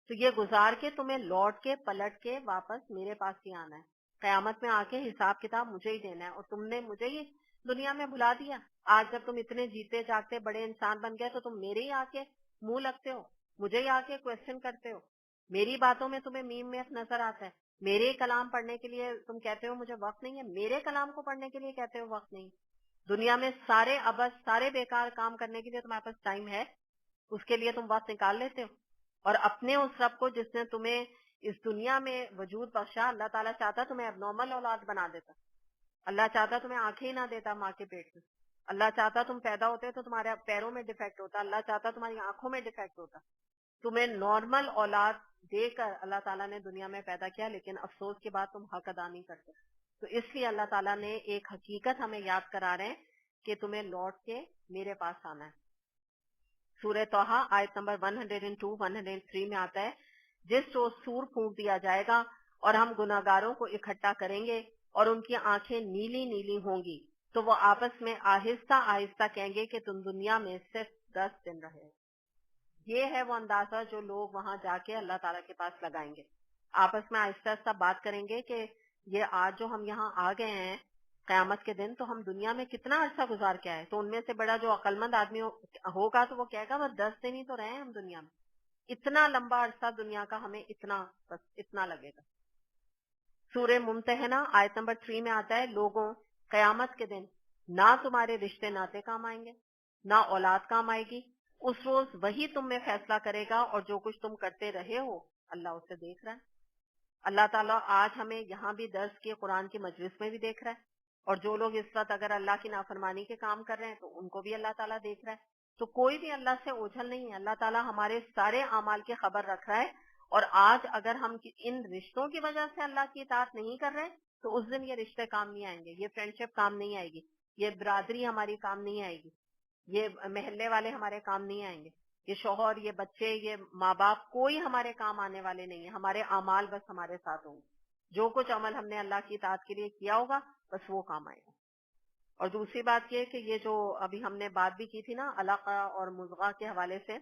تو یہ گزار کے تمہیں لوٹ کے پلٹ کے واپس میرے پاس ہی آنا ہے, قیامت میں آ کے حساب کتاب مجھے ہی دینا ہے. اور تم نے مجھے ہی دنیا میں بھلا دیا. آج جب تم اتنے جیتے جاگتے بڑے انسان بن گئے تو تم میرے ہی آ کے منہ لگتے ہو, مجھے ہی آ کے کوشچن کرتے ہو, میری باتوں میں تمہیں میم میں نظر آتا ہے, میرے کلام پڑھنے کے لیے تم کہتے ہو مجھے وقت نہیں ہے, میرے کلام کو پڑھنے کے لیے کہتے ہو وقت نہیں. دنیا میں سارے ابس سارے بیکار کام کرنے کے لیے تمہارے پاس ٹائم ہے, اس کے لیے تم وقت نکال لیتے ہو. اور اپنے اس رب کو جس نے تمہیں اس دنیا میں وجود بخشا, اللہ تعالیٰ چاہتا تمہیں اب نارمل اولاد بنا دیتا, اللہ چاہتا تمہیں آنکھیں ہی نہ دیتا ماں کے پیٹ میں, اللہ چاہتا تم پیدا ہوتے تو تمہارے پیروں میں ڈیفیکٹ ہوتا, اللہ چاہتا تمہاری آنکھوں میں ڈیفیکٹ ہوتا. تمہیں نارمل اولاد دے کر اللہ تعالیٰ نے دنیا میں پیدا کیا, لیکن افسوس کے بعد تم حق ادا نہیں کرتے. تو اس لیے اللہ تعالیٰ نے ایک حقیقت ہمیں یاد کرا رہے ہیں کہ تمہیں لوٹ کے میرے پاس آنا ہے. سورہ طٰہٰ آیت نمبر 102-103 میں آتا ہے, جس روز سور پھونک دیا جائے گا اور ہم گناہگاروں کو اکٹھا کریں گے اور ان کی آنکھیں نیلی نیلی ہوں گی, تو وہ آپس میں آہستہ آہستہ کہیں گے کہ تم دنیا میں صرف 10 دن رہے. یہ ہے وہ اندازہ جو لوگ وہاں جا کے اللہ تعالیٰ کے پاس لگائیں گے, آپس میں آہستہ آہستہ بات کریں گے کہ یہ آج جو ہم یہاں آ گئے ہیں قیامت کے دن, تو ہم دنیا میں کتنا عرصہ گزار کے آئے. تو ان میں سے بڑا جو عقل مند آدمی ہوگا تو وہ کہے گا بس 10 دن ہی تو رہے ہیں ہم دنیا میں, اتنا لمبا عرصہ دنیا کا ہمیں اتنا لگے گا. سورہ ممتحنہ آیت نمبر 3 میں آتا ہے, لوگوں قیامت کے دن نہ تمہارے رشتے ناتے کام آئیں گے نہ اولاد کام آئے گی, اس روز وہی تم میں فیصلہ کرے گا اور جو کچھ تم کرتے رہے ہو اللہ اسے دیکھ رہا ہے. اللہ تعالیٰ آج ہمیں یہاں بھی درس کے قرآن کی مجلس میں بھی دیکھ رہا ہے, اور جو لوگ اس وقت اگر اللہ کی نافرمانی کے کام کر رہے ہیں تو ان کو بھی اللہ تعالیٰ دیکھ رہا ہے. تو کوئی بھی اللہ سے اوجھل نہیں ہے, اللہ تعالیٰ ہمارے سارے اعمال کی خبر رکھ رہا ہے. اور آج اگر ہم ان رشتوں کی وجہ سے اللہ کی اطاعت نہیں کر رہے تو اس دن یہ رشتے کام نہیں آئیں گے, یہ فرینڈ شپ کام نہیں آئے گی, یہ برادری ہماری کام نہیں آئے گی, یہ محلے والے ہمارے کام نہیں آئیں گے, یہ شوہر یہ بچے یہ ماں باپ کوئی ہمارے کام آنے والے نہیں ہیں. ہمارے اعمال بس ہمارے ساتھ ہوں گے, جو کچھ عمل ہم نے اللہ کی اطاعت کے لیے کیا ہوگا بس وہ کام آئے گا. اور دوسری بات یہ کہ یہ جو ابھی ہم نے بات بھی کی تھی نا علاقہ اور مضغہ کے حوالے سے,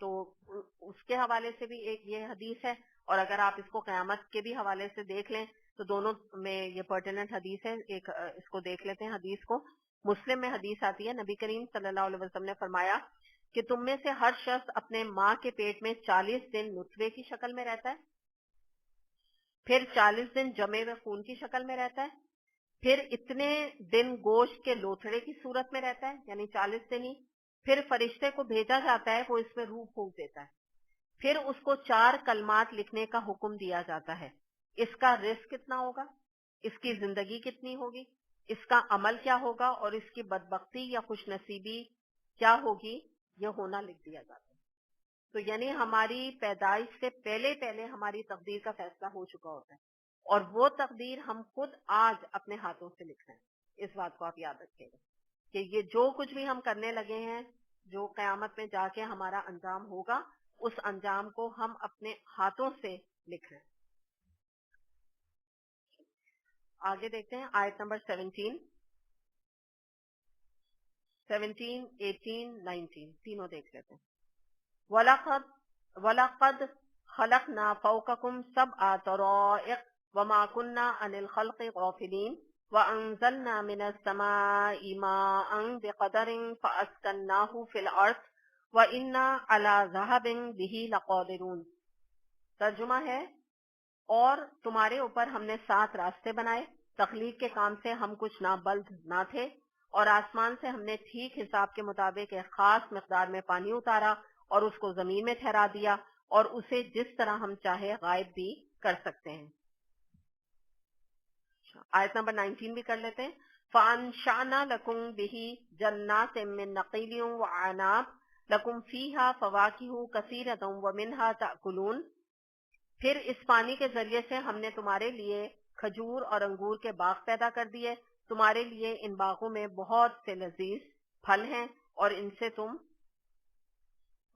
تو اس کے حوالے سے بھی ایک یہ حدیث ہے, اور اگر آپ اس کو قیامت کے بھی حوالے سے دیکھ لیں تو دونوں میں یہ پرٹیننٹ حدیث ہے. ایک اس کو دیکھ لیتے ہیں حدیث کو. مسلم میں حدیث آتی ہے, نبی کریم صلی اللہ علیہ وسلم نے فرمایا کہ تم میں سے ہر شخص اپنے ماں کے پیٹ میں 40 دن نطفے کی شکل میں رہتا ہے, پھر 40 دن جمے ہوئے خون کی شکل میں رہتا ہے, پھر اتنے دن گوشت کے لوتھڑے کی صورت میں رہتا ہے یعنی 40 دن ہی, پھر فرشتے کو بھیجا جاتا ہے, وہ اس میں روح پھونک دیتا ہے, پھر اس کو 4 کلمات لکھنے کا حکم دیا جاتا ہے. اس کا رزق کتنا ہوگا, اس کی زندگی کتنی ہوگی، اس کا عمل کیا ہوگا اور اس کی بدبختی یا خوش نصیبی کیا ہوگی، یہ ہونا لکھ دیا جاتا ہے. تو یعنی ہماری پیدائش سے پہلے پہلے ہماری تقدیر کا فیصلہ ہو چکا ہوتا ہے، اور وہ تقدیر ہم خود آج اپنے ہاتھوں سے لکھ رہے ہیں. اس بات کو آپ یاد رکھیے گا کہ یہ جو کچھ بھی ہم کرنے لگے ہیں، جو قیامت میں جا کے ہمارا انجام ہوگا، اس انجام کو ہم اپنے ہاتھوں سے لکھ رہے ہیں. آگے دیکھتے ہیں آیت نمبر 17، 18، 19 تینوں دیکھ لیتے ہیں. وَلَقَدْ خَلَقْنَا فَوْقَكُمْ سَبْعَ طَرَائِقَ وَمَا كُنَّا عَنِ الْخَلْقِ غَافِلِينَ وَأَنزَلْنَا مِنَ السَّمَاءِ مَاءً بِقَدَرٍ فَأَسْكَنَّاهُ فِي الْأَرْضِ وَإِنَّا عَلَى ذَهَبٍ بِهِ لَقَادِرُونَ. ترجمہ ہے، اور تمہارے اوپر ہم نے 7 راستے بنائے، تخلیق کے کام سے ہم کچھ نابلد نہ تھے، اور آسمان سے ہم نے ٹھیک حساب کے مطابق ایک خاص مقدار میں پانی اتارا اور اس کو زمین میں ٹھہرا دیا، اور اسے جس طرح ہم چاہے غائب بھی کر سکتے ہیں. آیت نمبر 19 بھی کر لیتے ہیں. فَأَنشَأْنَا لَكُمْ بِهِ جَنَّاتٍ مِّن نَخِيلٍ وَأَعْنَابٍ لَكُمْ فِيهَا فَوَاكِهُ كَثِيرَةٌ وَمِنْهَا تَأْكُلُونَ. پھر اس پانی کے ذریعے سے ہم نے تمہارے لیے کھجور اور انگور کے باغ پیدا کر دیے، تمہارے لیے ان باغوں میں بہت سے لذیذ پھل ہیں اور ان سے تم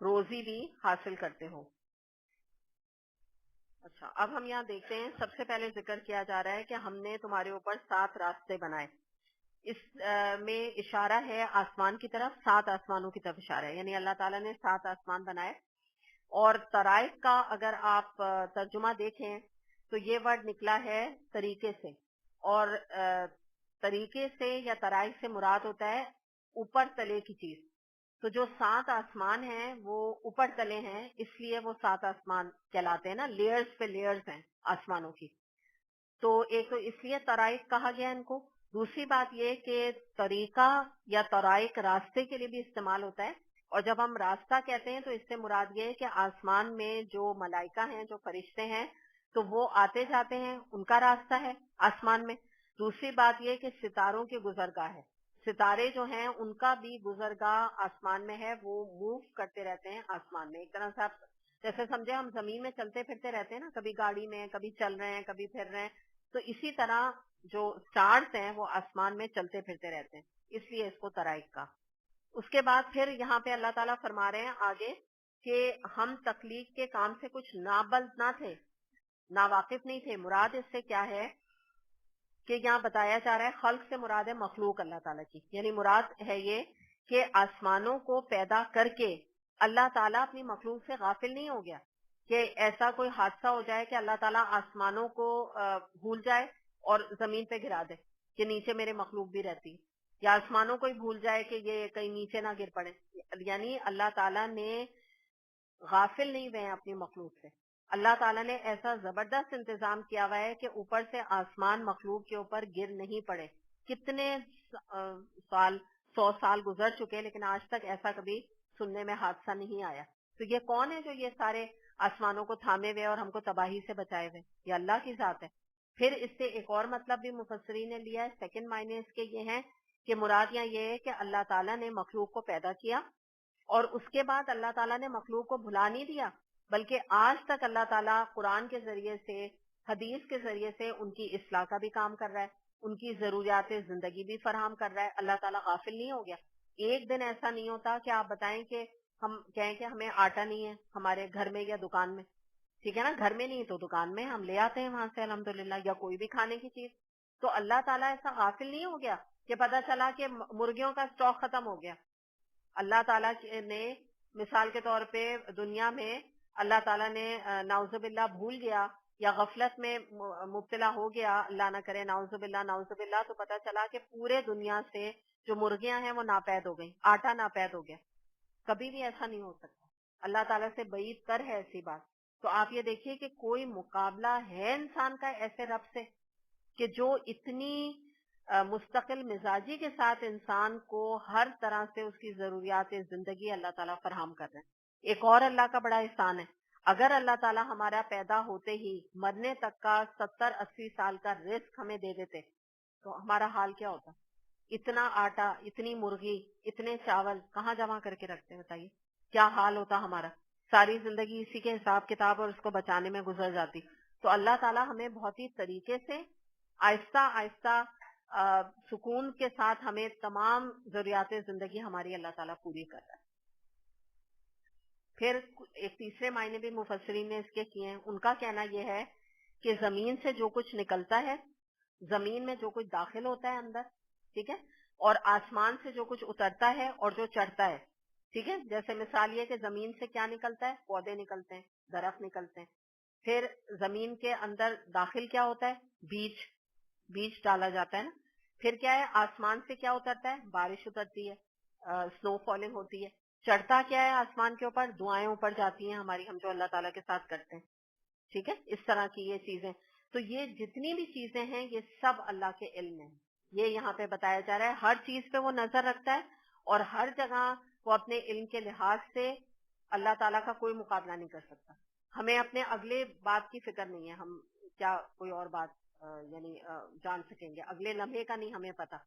روزی بھی حاصل کرتے ہو. اچھا، اب ہم یہاں دیکھتے ہیں، سب سے پہلے ذکر کیا جا رہا ہے کہ ہم نے تمہارے اوپر 7 راستے بنائے. اس میں اشارہ ہے آسمان کی طرف، 7 آسمانوں کی طرف اشارہ ہے، یعنی اللہ تعالیٰ نے 7 آسمان بنائے. اور طرائق کا اگر آپ ترجمہ دیکھیں تو یہ ورڈ نکلا ہے طریقے سے، اور طریقے سے یا طرائق سے مراد ہوتا ہے اوپر تلے کی چیز. تو جو 7 آسمان ہیں وہ اوپر تلے ہیں، اس لیے وہ 7 آسمان کہلاتے ہیں نا، لیئرز پہ لیئرز ہیں آسمانوں کی. تو ایک تو اس لیے طرائق کہا گیا ان کو. دوسری بات یہ کہ طریقہ یا طرائق راستے کے لیے بھی استعمال ہوتا ہے، اور جب ہم راستہ کہتے ہیں تو اس سے مراد یہ ہے کہ آسمان میں جو ملائکہ ہیں، جو فرشتے ہیں، تو وہ آتے جاتے ہیں، ان کا راستہ ہے آسمان میں. دوسری بات یہ کہ ستاروں کی گزرگاہ ہے، ستارے جو ہیں ان کا بھی گزرگاہ آسمان میں ہے، وہ موو کرتے رہتے ہیں آسمان میں. ایک طرح سے آپ جیسے سمجھے ہم زمین میں چلتے پھرتے رہتے ہیں نا، کبھی گاڑی میں، کبھی چل رہے ہیں، کبھی پھر رہے ہیں، تو اسی طرح جو سٹارز ہیں وہ آسمان میں چلتے پھرتے رہتے ہیں، اس لیے اس کو طرائق کا. اس کے بعد پھر یہاں پہ اللہ تعالیٰ فرما رہے ہیں آگے کہ ہم تخلیق کے کام سے کچھ نابلد نہ تھے، ناواقف نہیں تھے. مراد اس سے کیا ہے کہ یہاں بتایا جا رہا ہے خلق سے مراد ہے مخلوق اللہ تعالیٰ کی، یعنی مراد ہے یہ کہ آسمانوں کو پیدا کر کے اللہ تعالیٰ اپنی مخلوق سے غافل نہیں ہو گیا کہ ایسا کوئی حادثہ ہو جائے کہ اللہ تعالیٰ آسمانوں کو بھول جائے اور زمین پہ گرا دے کہ نیچے میرے مخلوق بھی رہتی، یا آسمانوں کو ہی بھول جائے کہ یہ کہیں نیچے نہ گر پڑے. یعنی اللہ تعالیٰ نے غافل نہیں ہوئے ہیں اپنی مخلوق سے. اللہ تعالیٰ نے ایسا زبردست انتظام کیا ہوا ہے کہ اوپر سے آسمان مخلوق کے اوپر گر نہیں پڑے. کتنے سال، 100 سال گزر چکے، لیکن آج تک ایسا کبھی سننے میں حادثہ نہیں آیا. تو یہ کون ہے جو یہ سارے آسمانوں کو تھامے ہوئے اور ہم کو تباہی سے بچائے ہوئے؟ یہ اللہ کی ذات ہے. پھر اس سے ایک اور مطلب بھی مفسرین نے لیا ہے، سیکنڈ معنی اس کے یہ ہیں کہ مراد یہاں یہ ہے کہ اللہ تعالیٰ نے مخلوق کو پیدا کیا اور اس کے بعد اللہ تعالیٰ نے مخلوق کو بھلا نہیں دیا، بلکہ آج تک اللہ تعالیٰ قرآن کے ذریعے سے، حدیث کے ذریعے سے ان کی اصلاح کا بھی کام کر رہا ہے، ان کی ضروریات زندگی بھی فراہم کر رہا ہے. اللہ تعالیٰ غافل نہیں ہو گیا. ایک دن ایسا نہیں ہوتا کہ آپ بتائیں کہ ہم کہیں کہ ہمیں آٹا نہیں ہے ہمارے گھر میں یا دکان میں، ٹھیک ہے نا، گھر میں نہیں تو دکان میں ہم لے آتے ہیں وہاں سے الحمدللہ، یا کوئی بھی کھانے کی چیز. تو اللہ تعالیٰ ایسا غافل نہیں ہو گیا کہ پتہ چلا کہ مرغیوں کا اسٹاک ختم ہو گیا. اللہ تعالیٰ نے مثال کے طور پہ دنیا میں اللہ تعالیٰ نے نعوذ باللہ بھول گیا یا غفلت میں مبتلا ہو گیا، اللہ نہ کرے، نعوذ باللہ، تو پتہ چلا کہ پورے دنیا سے جو مرغیاں ہیں وہ ناپید ہو گئیں، آٹا ناپید ہو گیا. کبھی بھی ایسا نہیں ہو سکتا. اللہ تعالیٰ سے بعید تر ہے ایسی بات. تو آپ یہ دیکھیے کہ کوئی مقابلہ ہے انسان کا ایسے رب سے کہ جو اتنی مستقل مزاجی کے ساتھ انسان کو ہر طرح سے اس کی ضروریات زندگی اللہ تعالیٰ فراہم کر رہے ہیں. ایک اور اللہ کا بڑا احسان ہے، اگر اللہ تعالیٰ ہمارا پیدا ہوتے ہی مرنے تک کا 70-80 سال کا رزق ہمیں دے دیتے تو ہمارا حال کیا ہوتا؟ اتنا آٹا، اتنی مرغی، اتنے چاول کہاں جمع کر کے رکھتے ہیں بتائیے؟ کیا حال ہوتا ہمارا؟ ساری زندگی اسی کے حساب کتاب اور اس کو بچانے میں گزر جاتی. تو اللہ تعالیٰ ہمیں بہت ہی طریقے سے آہستہ آہستہ سکون کے ساتھ ہمیں تمام ضروریات زندگی ہماری اللہ تعالیٰ پوری کر رہا ہے. پھر ایک تیسرے معنی بھی مفسرین نے اس کے کیے ہیں. ان کا کہنا یہ ہے کہ زمین سے جو کچھ نکلتا ہے، زمین میں جو کچھ داخل ہوتا ہے اندر، ٹھیک ہے، اور آسمان سے جو کچھ اترتا ہے اور جو چڑھتا ہے، ٹھیک ہے. جیسے مثال یہ کہ زمین سے کیا نکلتا ہے؟ پودے نکلتے ہیں، درخت نکلتے ہیں. پھر زمین کے اندر داخل کیا ہوتا ہے؟ بیج ڈالا جاتا ہے نا. پھر کیا ہے؟ آسمان سے کیا اترتا ہے؟ بارش اترتی ہے، سنو فالنگ ہوتی ہے. چڑھتا کیا ہے آسمان کے اوپر؟ دعائیں اوپر جاتی ہیں ہماری، ہم جو اللہ تعالیٰ کے ساتھ کرتے ہیں، ٹھیک ہے. اس طرح کی یہ چیزیں. تو یہ جتنی بھی چیزیں ہیں یہ سب اللہ کے علم میں ہیں. یہ یہاں پہ بتایا جا رہا ہے. ہر چیز پہ وہ نظر رکھتا ہے اور ہر جگہ وہ اپنے علم کے لحاظ سے اللہ تعالیٰ کا کوئی مقابلہ نہیں کر سکتا. ہمیں اپنے اگلے بات کی فکر نہیں ہے، ہم کیا کوئی اور بات یعنی جان سکیں گے، اگلے لمحے کا نہیں ہمیں پتا.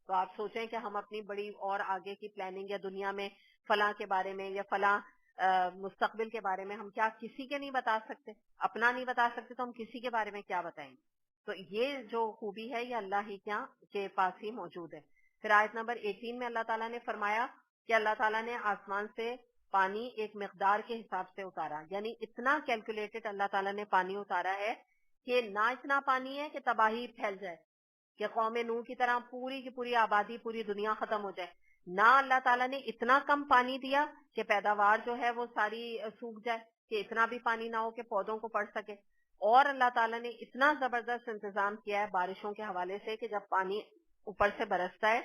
تو آپ سوچیں کہ ہم اپنی بڑی اور آگے کی پلاننگ یا دنیا میں فلاں کے بارے میں یا فلاں مستقبل کے بارے میں ہم کیا کسی کے نہیں بتا سکتے؟ اپنا نہیں بتا سکتے تو ہم کسی کے بارے میں کیا بتائیں گے؟ تو یہ جو خوبی ہے یہ اللہ ہی کے پاس ہی موجود ہے. پھر آیت نمبر 18 میں اللہ تعالیٰ نے فرمایا کہ اللہ تعالیٰ نے آسمان سے پانی ایک مقدار کے حساب سے اتارا، یعنی اتنا کیلکولیٹڈ اللہ تعالیٰ نے پانی اتارا ہے کہ نہ اتنا پانی ہے کہ تباہی پھیل جائے، کہ قوم نوح کی طرح پوری کی پوری آبادی، پوری دنیا ختم ہو جائے. نہ اللہ تعالیٰ نے اتنا کم پانی دیا کہ پیداوار جو ہے وہ ساری سوکھ جائے، کہ اتنا بھی پانی نہ ہو کہ پودوں کو پڑ سکے. اور اللہ تعالیٰ نے اتنا زبردست انتظام کیا ہے بارشوں کے حوالے سے کہ جب پانی اوپر سے برستا ہے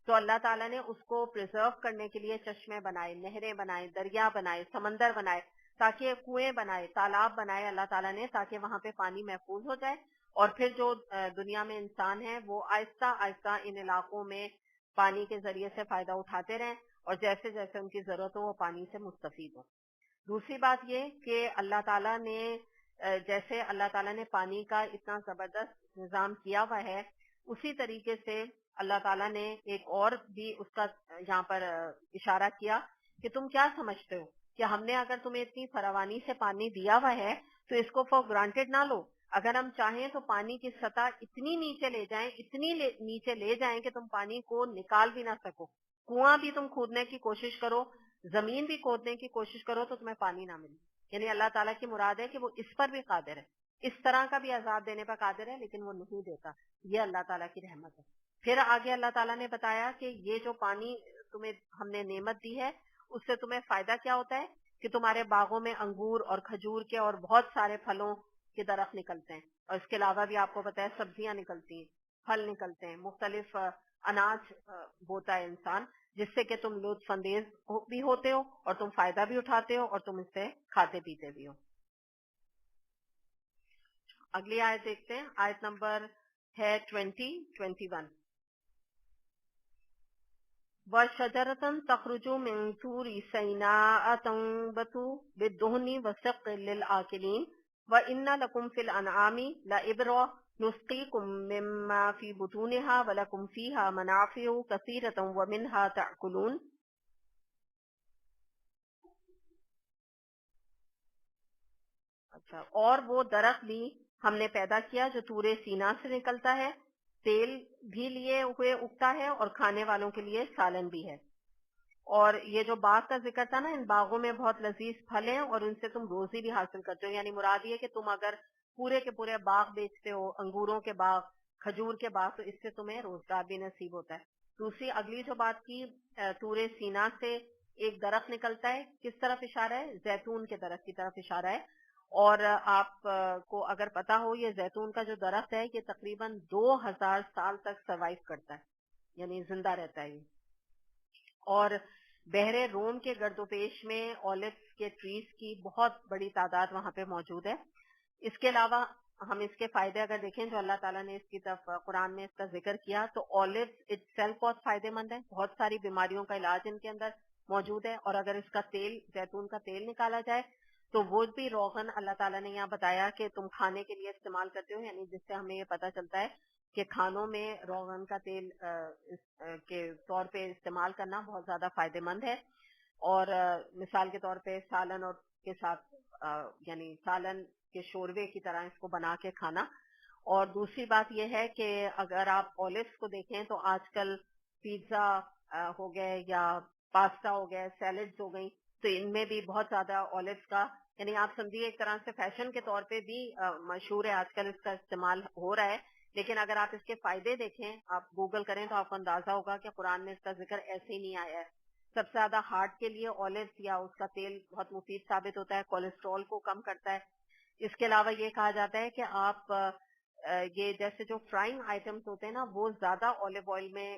تو اللہ تعالیٰ نے اس کو پریزرو کرنے کے لیے چشمے بنائے، نہریں بنائے، دریا بنائے، سمندر بنائے، تاکہ کنویں بنائے، تالاب بنائے اللہ تعالیٰ نے، تاکہ وہاں پہ پانی محفوظ ہو جائے. اور پھر جو دنیا میں انسان ہیں وہ آہستہ آہستہ ان علاقوں میں پانی کے ذریعے سے فائدہ اٹھاتے رہیں اور جیسے جیسے ان کی ضرورت ہو وہ پانی سے مستفید ہو. دوسری بات یہ کہ اللہ تعالیٰ نے جیسے اللہ تعالیٰ نے پانی کا اتنا زبردست نظام کیا ہوا ہے، اسی طریقے سے اللہ تعالیٰ نے ایک اور بھی اس کا یہاں پر اشارہ کیا کہ تم کیا سمجھتے ہو کہ ہم نے اگر تمہیں اتنی فراوانی سے پانی دیا ہوا ہے تو اس کو فور گرانٹیڈ نہ لو. اگر ہم چاہیں تو پانی کی سطح اتنی نیچے لے جائیں، اتنی نیچے لے جائیں کہ تم پانی کو نکال بھی نہ سکو. کنواں بھی تم کھودنے کی کوشش کرو، زمین بھی کھودنے کی کوشش کرو تو تمہیں پانی نہ ملے. یعنی اللہ تعالیٰ کی مراد ہے کہ وہ اس پر بھی قادر ہے، اس طرح کا بھی عذاب دینے پر قادر ہے، لیکن وہ نہیں دیتا. یہ اللہ تعالیٰ کی رحمت ہے. پھر آگے اللہ تعالیٰ نے بتایا کہ یہ جو پانی تمہیں ہم نے نعمت دی ہے اس سے تمہیں فائدہ کیا ہوتا ہے کہ تمہارے باغوں میں انگور اور کھجور کے اور بہت سارے پھلوں کے درخت نکلتے ہیں، اور اس کے علاوہ بھی آپ کو پتہ ہے سبزیاں نکلتی ہیں، پھل نکلتے ہیں، مختلف اناج بوتا ہے انسان، جس سے کہ تم لطف اندیز بھی ہوتے ہو اور تم فائدہ بھی اٹھاتے ہو اور تم اس سے کھاتے پیتے بھی ہو. اگلی آیت دیکھتے ہیں، آیت نمبر ہے 21. وَشَجَرَةً تَخْرُجُ مِن طُورِ سَيْنَاءَ تَنبُتُ بِالدُّهْنِ وَالصِّدْقِ لِلْآكِلِينَ وَإِنَّ لَكُمْ فِي الْأَنْعَامِ لَعِبْرَةً نُسْقِيكُم مِّمَّا فِي بُطُونِهَا وَلَكُمْ فِيهَا مَنَافِعُ كَثِيرَةٌ وَمِنْهَا تَأْكُلُونَ. اچھا، اور وہ درخت بھی ہم نے پیدا کیا جو طور سینا سے نکلتا ہے، تیل بھی لیے ہوئے اگتا ہے اور کھانے والوں کے لیے سالن بھی ہے. اور یہ جو باغ کا ذکر تھا نا، ان باغوں میں بہت لذیذ پھل ہیں اور ان سے تم روزی بھی حاصل کرتے ہو. یعنی مراد یہ کہ تم اگر پورے کے پورے باغ بیچتے ہو، انگوروں کے باغ، کھجور کے باغ، تو اس سے تمہیں روزگار بھی نصیب ہوتا ہے. دوسری اگلی جو بات کی، طور سینا سے ایک درخت نکلتا ہے، کس طرف اشارہ ہے؟ زیتون کے درخت کی طرف اشارہ ہے. اور آپ کو اگر پتا ہو یہ زیتون کا جو درخت ہے یہ تقریباً 2000 سال تک سروائیو کرتا ہے، یعنی زندہ رہتا ہے. اور بحر روم کے گرد و پیش میں اولیوز کے ٹریز کی بہت بڑی تعداد وہاں پہ موجود ہے. اس کے علاوہ ہم اس کے فائدے اگر دیکھیں جو اللہ تعالیٰ نے اس کی طرف قرآن میں اس کا ذکر کیا، تو اولیوز اٹ سیلف بہت فائدے مند ہے، بہت ساری بیماریوں کا علاج ان کے اندر موجود ہے. اور اگر اس کا تیل، زیتون کا تیل نکالا جائے تو وہ بھی روغن اللہ تعالیٰ نے یہاں بتایا کہ تم کھانے کے لیے استعمال کرتے ہو، یعنی جس سے ہمیں یہ پتہ چلتا ہے کہ کھانوں میں روغن کا تیل کے طور پہ استعمال کرنا بہت زیادہ فائدہ مند ہے. اور مثال کے طور پہ سالن اور کے ساتھ یعنی سالن کے شوربے کی طرح اس کو بنا کے کھانا. اور دوسری بات یہ ہے کہ اگر آپ اولیوز کو دیکھیں تو آج کل پیزا ہو گئے یا پاستا ہو گئے، سیلڈز ہو گئی، تو ان میں بھی بہت زیادہ اولیوز کا، یعنی آپ سمجھیے ایک طرح سے فیشن کے طور پہ بھی مشہور ہے، آج کل اس کا استعمال ہو رہا ہے. لیکن اگر آپ اس کے فائدے دیکھیں، آپ گوگل کریں تو آپ کو اندازہ ہوگا کہ قرآن میں اس کا ذکر ایسے ہی نہیں آیا ہے. سب سے زیادہ ہارٹ کے لیے اولیوز یا اس کا تیل بہت مفید ثابت ہوتا ہے، کولیسٹرول کو کم کرتا ہے. اس کے علاوہ یہ کہا جاتا ہے کہ آپ یہ جیسے جو فرائنگ آئٹمس ہوتے ہیں نا، وہ زیادہ اولیو آئل میں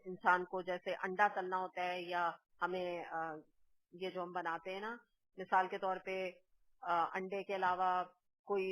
انسان کو، جیسے انڈا تلنا ہوتا ہے یا ہمیں یہ جو ہم بناتے ہیں نا، مثال کے طور پہ انڈے کے علاوہ کوئی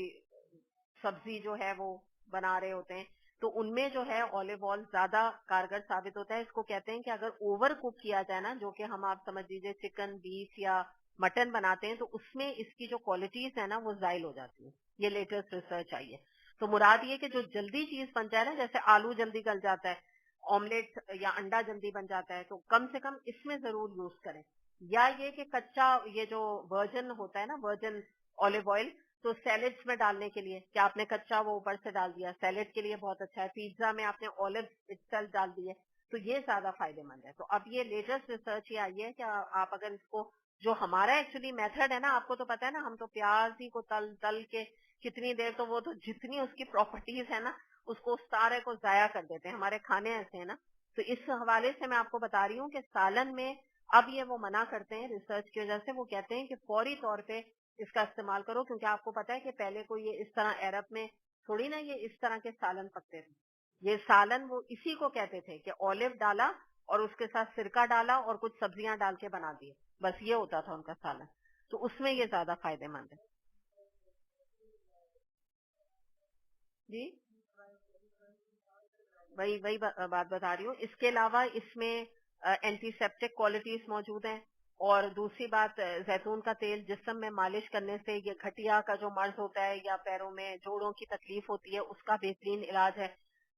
سبزی جو ہے وہ بنا رہے ہوتے ہیں، تو ان میں جو ہے اولیو آئل زیادہ کارگر ثابت ہوتا ہے. اس کو کہتے ہیں کہ اگر اوور کوک کیا جائے نا، جو کہ ہم آپ سمجھ لیجیے چکن، بیف یا مٹن بناتے ہیں، تو اس میں اس کی جو کوالٹیز ہے نا وہ زائل ہو جاتی ہیں. یہ لیٹسٹ ریسرچ آئی ہے. تو مراد یہ کہ جو جلدی چیز بن جائے نا، جیسے آلو جلدی گل جاتا ہے، آملیٹ یا انڈا جلدی بن جاتا ہے، تو کم سے کم اس میں ضرور یوز کریں. یا یہ کہ کچا یہ جو ورجن ہوتا ہے نا، ورجن اولیو آئل، تو سیلڈس میں ڈالنے کے لیے کہ آپ نے کچا وہ اوپر سے ڈال دیا، سیلڈ کے لیے بہت اچھا ہے. پیزا میں آپ نے اولیو اٹسیلف ڈال دیے، تو یہ زیادہ فائدہ مند ہے. تو اب یہ لیٹسٹ ریسرچ یہ آئی ہے کہ آپ اگر اس کو، جو ہمارا ایکچولی میتھڈ ہے نا، آپ کو تو پتا ہے نا، ہم تو پیاز ہی کو تل کے کتنی دیر، تو وہ تو جتنی اس کی پراپرٹیز ہے نا، اس کو سارے کو ضائع کر دیتے ہیں. ہمارے کھانے ایسے ہیں نا. تو اس حوالے سے میں آپ کو بتا رہی ہوں کہ سالن میں اب یہ وہ منع کرتے ہیں ریسرچ کی وجہ سے. وہ کہتے ہیں کہ فوری طور پہ اس کا استعمال کرو، کیونکہ آپ کو پتا ہے کہ پہلے کوئی یہ اس طرح عرب میں تھوڑی نا یہ اس طرح کے سالن پکتے تھے. یہ سالن وہ اسی کو کہتے تھے کہ اولیو ڈالا اور اس کے ساتھ سرکہ ڈالا اور کچھ سبزیاں ڈال کے بنا دیے، بس یہ ہوتا تھا ان کا سالن. تو اس میں یہ زیادہ فائدہ مند ہے. جی وہی بات بتا رہی ہوں. اس کے علاوہ اس میں اینٹی سیپٹک کوالٹیز موجود ہیں. اور دوسری بات، زیتون کا تیل جسم میں مالش کرنے سے یہ گھٹیا کا جو مرض ہوتا ہے یا پیروں میں جوڑوں کی تکلیف ہوتی ہے، اس کا بہترین علاج ہے.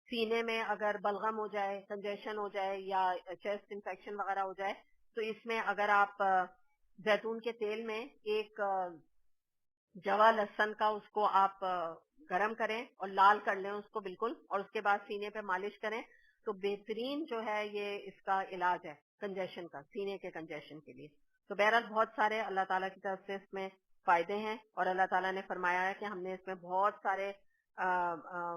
سینے میں اگر بلغم ہو جائے، کنجیشن ہو جائے یا چیسٹ انفیکشن وغیرہ ہو جائے، تو اس میں اگر آپ زیتون کے تیل میں ایک جوا لہسن کا، اس کو آپ گرم کریں اور لال کر لیں اس کو بالکل، اور اس کے بعد سینے پہ مالش کریں، تو بہترین جو ہے یہ اس کا علاج ہے کنجیشن کا، سینے کے کنجیشن کے لیے. تو بہرحال بہت سارے اللہ تعالیٰ کی طرف سے اس میں فائدے ہیں، اور اللہ تعالیٰ نے فرمایا ہے کہ ہم نے اس میں بہت سارے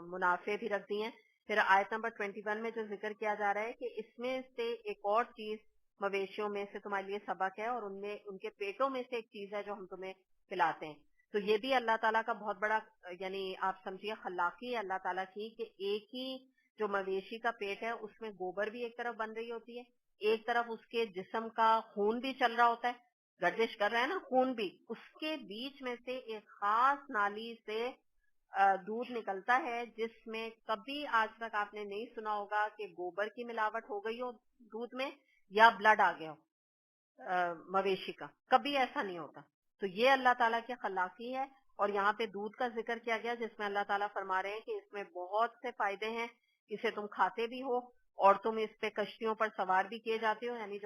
منافع بھی رکھ دیے ہیں. پھر آیت نمبر 21 میں جو ذکر کیا جا رہا ہے کہ اس میں سے ایک اور چیز مویشیوں میں سے تمہارے لیے سبق ہے، اور ان کے پیٹوں میں سے ایک چیز ہے جو ہم تمہیں پلاتے ہیں. تو یہ بھی اللہ تعالیٰ کا بہت بڑا، یعنی آپ سمجھیے خلاقی ہے اللہ تعالیٰ کی، کہ ایک ہی جو مویشی کا پیٹ ہے اس میں گوبر بھی ایک طرف بن رہی ہوتی ہے، ایک طرف اس کے جسم کا خون بھی چل رہا ہوتا ہے، گردش کر رہا ہے نا خون بھی، اس کے بیچ میں سے ایک خاص نالی سے دودھ نکلتا ہے، جس میں کبھی آج تک آپ نے نہیں سنا ہوگا کہ گوبر کی ملاوٹ ہو گئی ہو دودھ میں یا بلڈ آ گیا ہو مویشی کا، کبھی ایسا نہیں ہوتا. تو یہ اللہ تعالیٰ کی خلاقی ہے. اور یہاں پہ دودھ کا ذکر کیا گیا، جس میں اللہ تعالیٰ فرما رہے ہیں کہ اس میں بہت سے فائدے ہیں، اسے تم کھاتے بھی ہو اور تم اس پہ کشتیوں پر سوار بھی کیے جاتے ہو، یعنی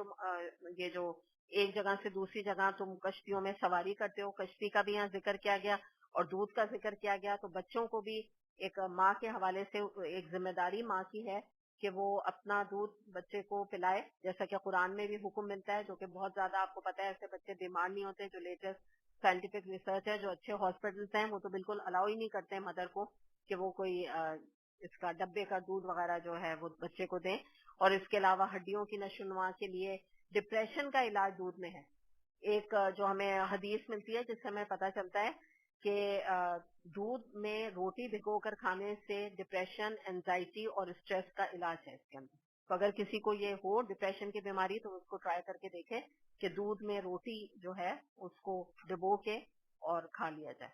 یہ جو ایک جگہ سے دوسری جگہ تم کشتیوں میں سواری کرتے ہو، کشتی کا بھی یہاں ذکر کیا گیا اور دودھ کا ذکر کیا گیا. تو بچوں کو بھی ایک ماں کے حوالے سے ایک ذمہ داری ماں کی ہے کہ وہ اپنا دودھ بچے کو پلائے، جیسا کہ قرآن میں بھی حکم ملتا ہے، جو کہ بہت زیادہ آپ کو پتہ ہے ایسے بچے بیمار نہیں ہوتے. جو لیٹسٹ سائنٹیفک ریسرچ ہے، جو اچھے ہاسپٹلس ہیں وہ تو بالکل الاؤ ہی نہیں کرتے مدر کو کہ وہ کوئی اس کا ڈبے کا دودھ وغیرہ جو ہے وہ بچے کو دیں. اور اس کے علاوہ ہڈیوں کی نشو و نما کے لیے ڈپریشن کا علاج دودھ میں ہے. ایک جو ہمیں حدیث ملتی ہے جس سے ہمیں پتہ چلتا ہے کہ دودھ میں روٹی بھگو کر کھانے سے ڈپریشن، اینزائٹی اور اسٹریس کا علاج ہے اس کے اندر. تو اگر کسی کو یہ ہو ڈپریشن کی بیماری تو اس کو ٹرائی کر کے دیکھے کہ دودھ میں روٹی جو ہے اس کو ڈبو کے اور کھا لیا جائے.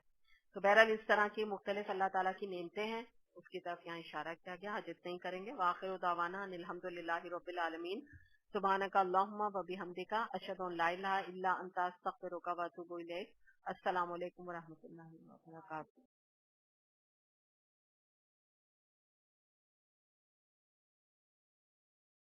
تو بہرحال اس طرح کی مختلف اللہ تعالیٰ کی نعمتیں ہیں، اس کی طرف یہاں اشارہ کیا گیا. آج اتنا ہی کریں گے. وآخر دعوانا ان الحمد للہ رب العالمین. سبحانک اللہم و بحمدک اشہد ان لا الہ الا انت استغفرک و اتوب الیک. السلام علیکم و رحمۃ اللہ وبرکاتہ.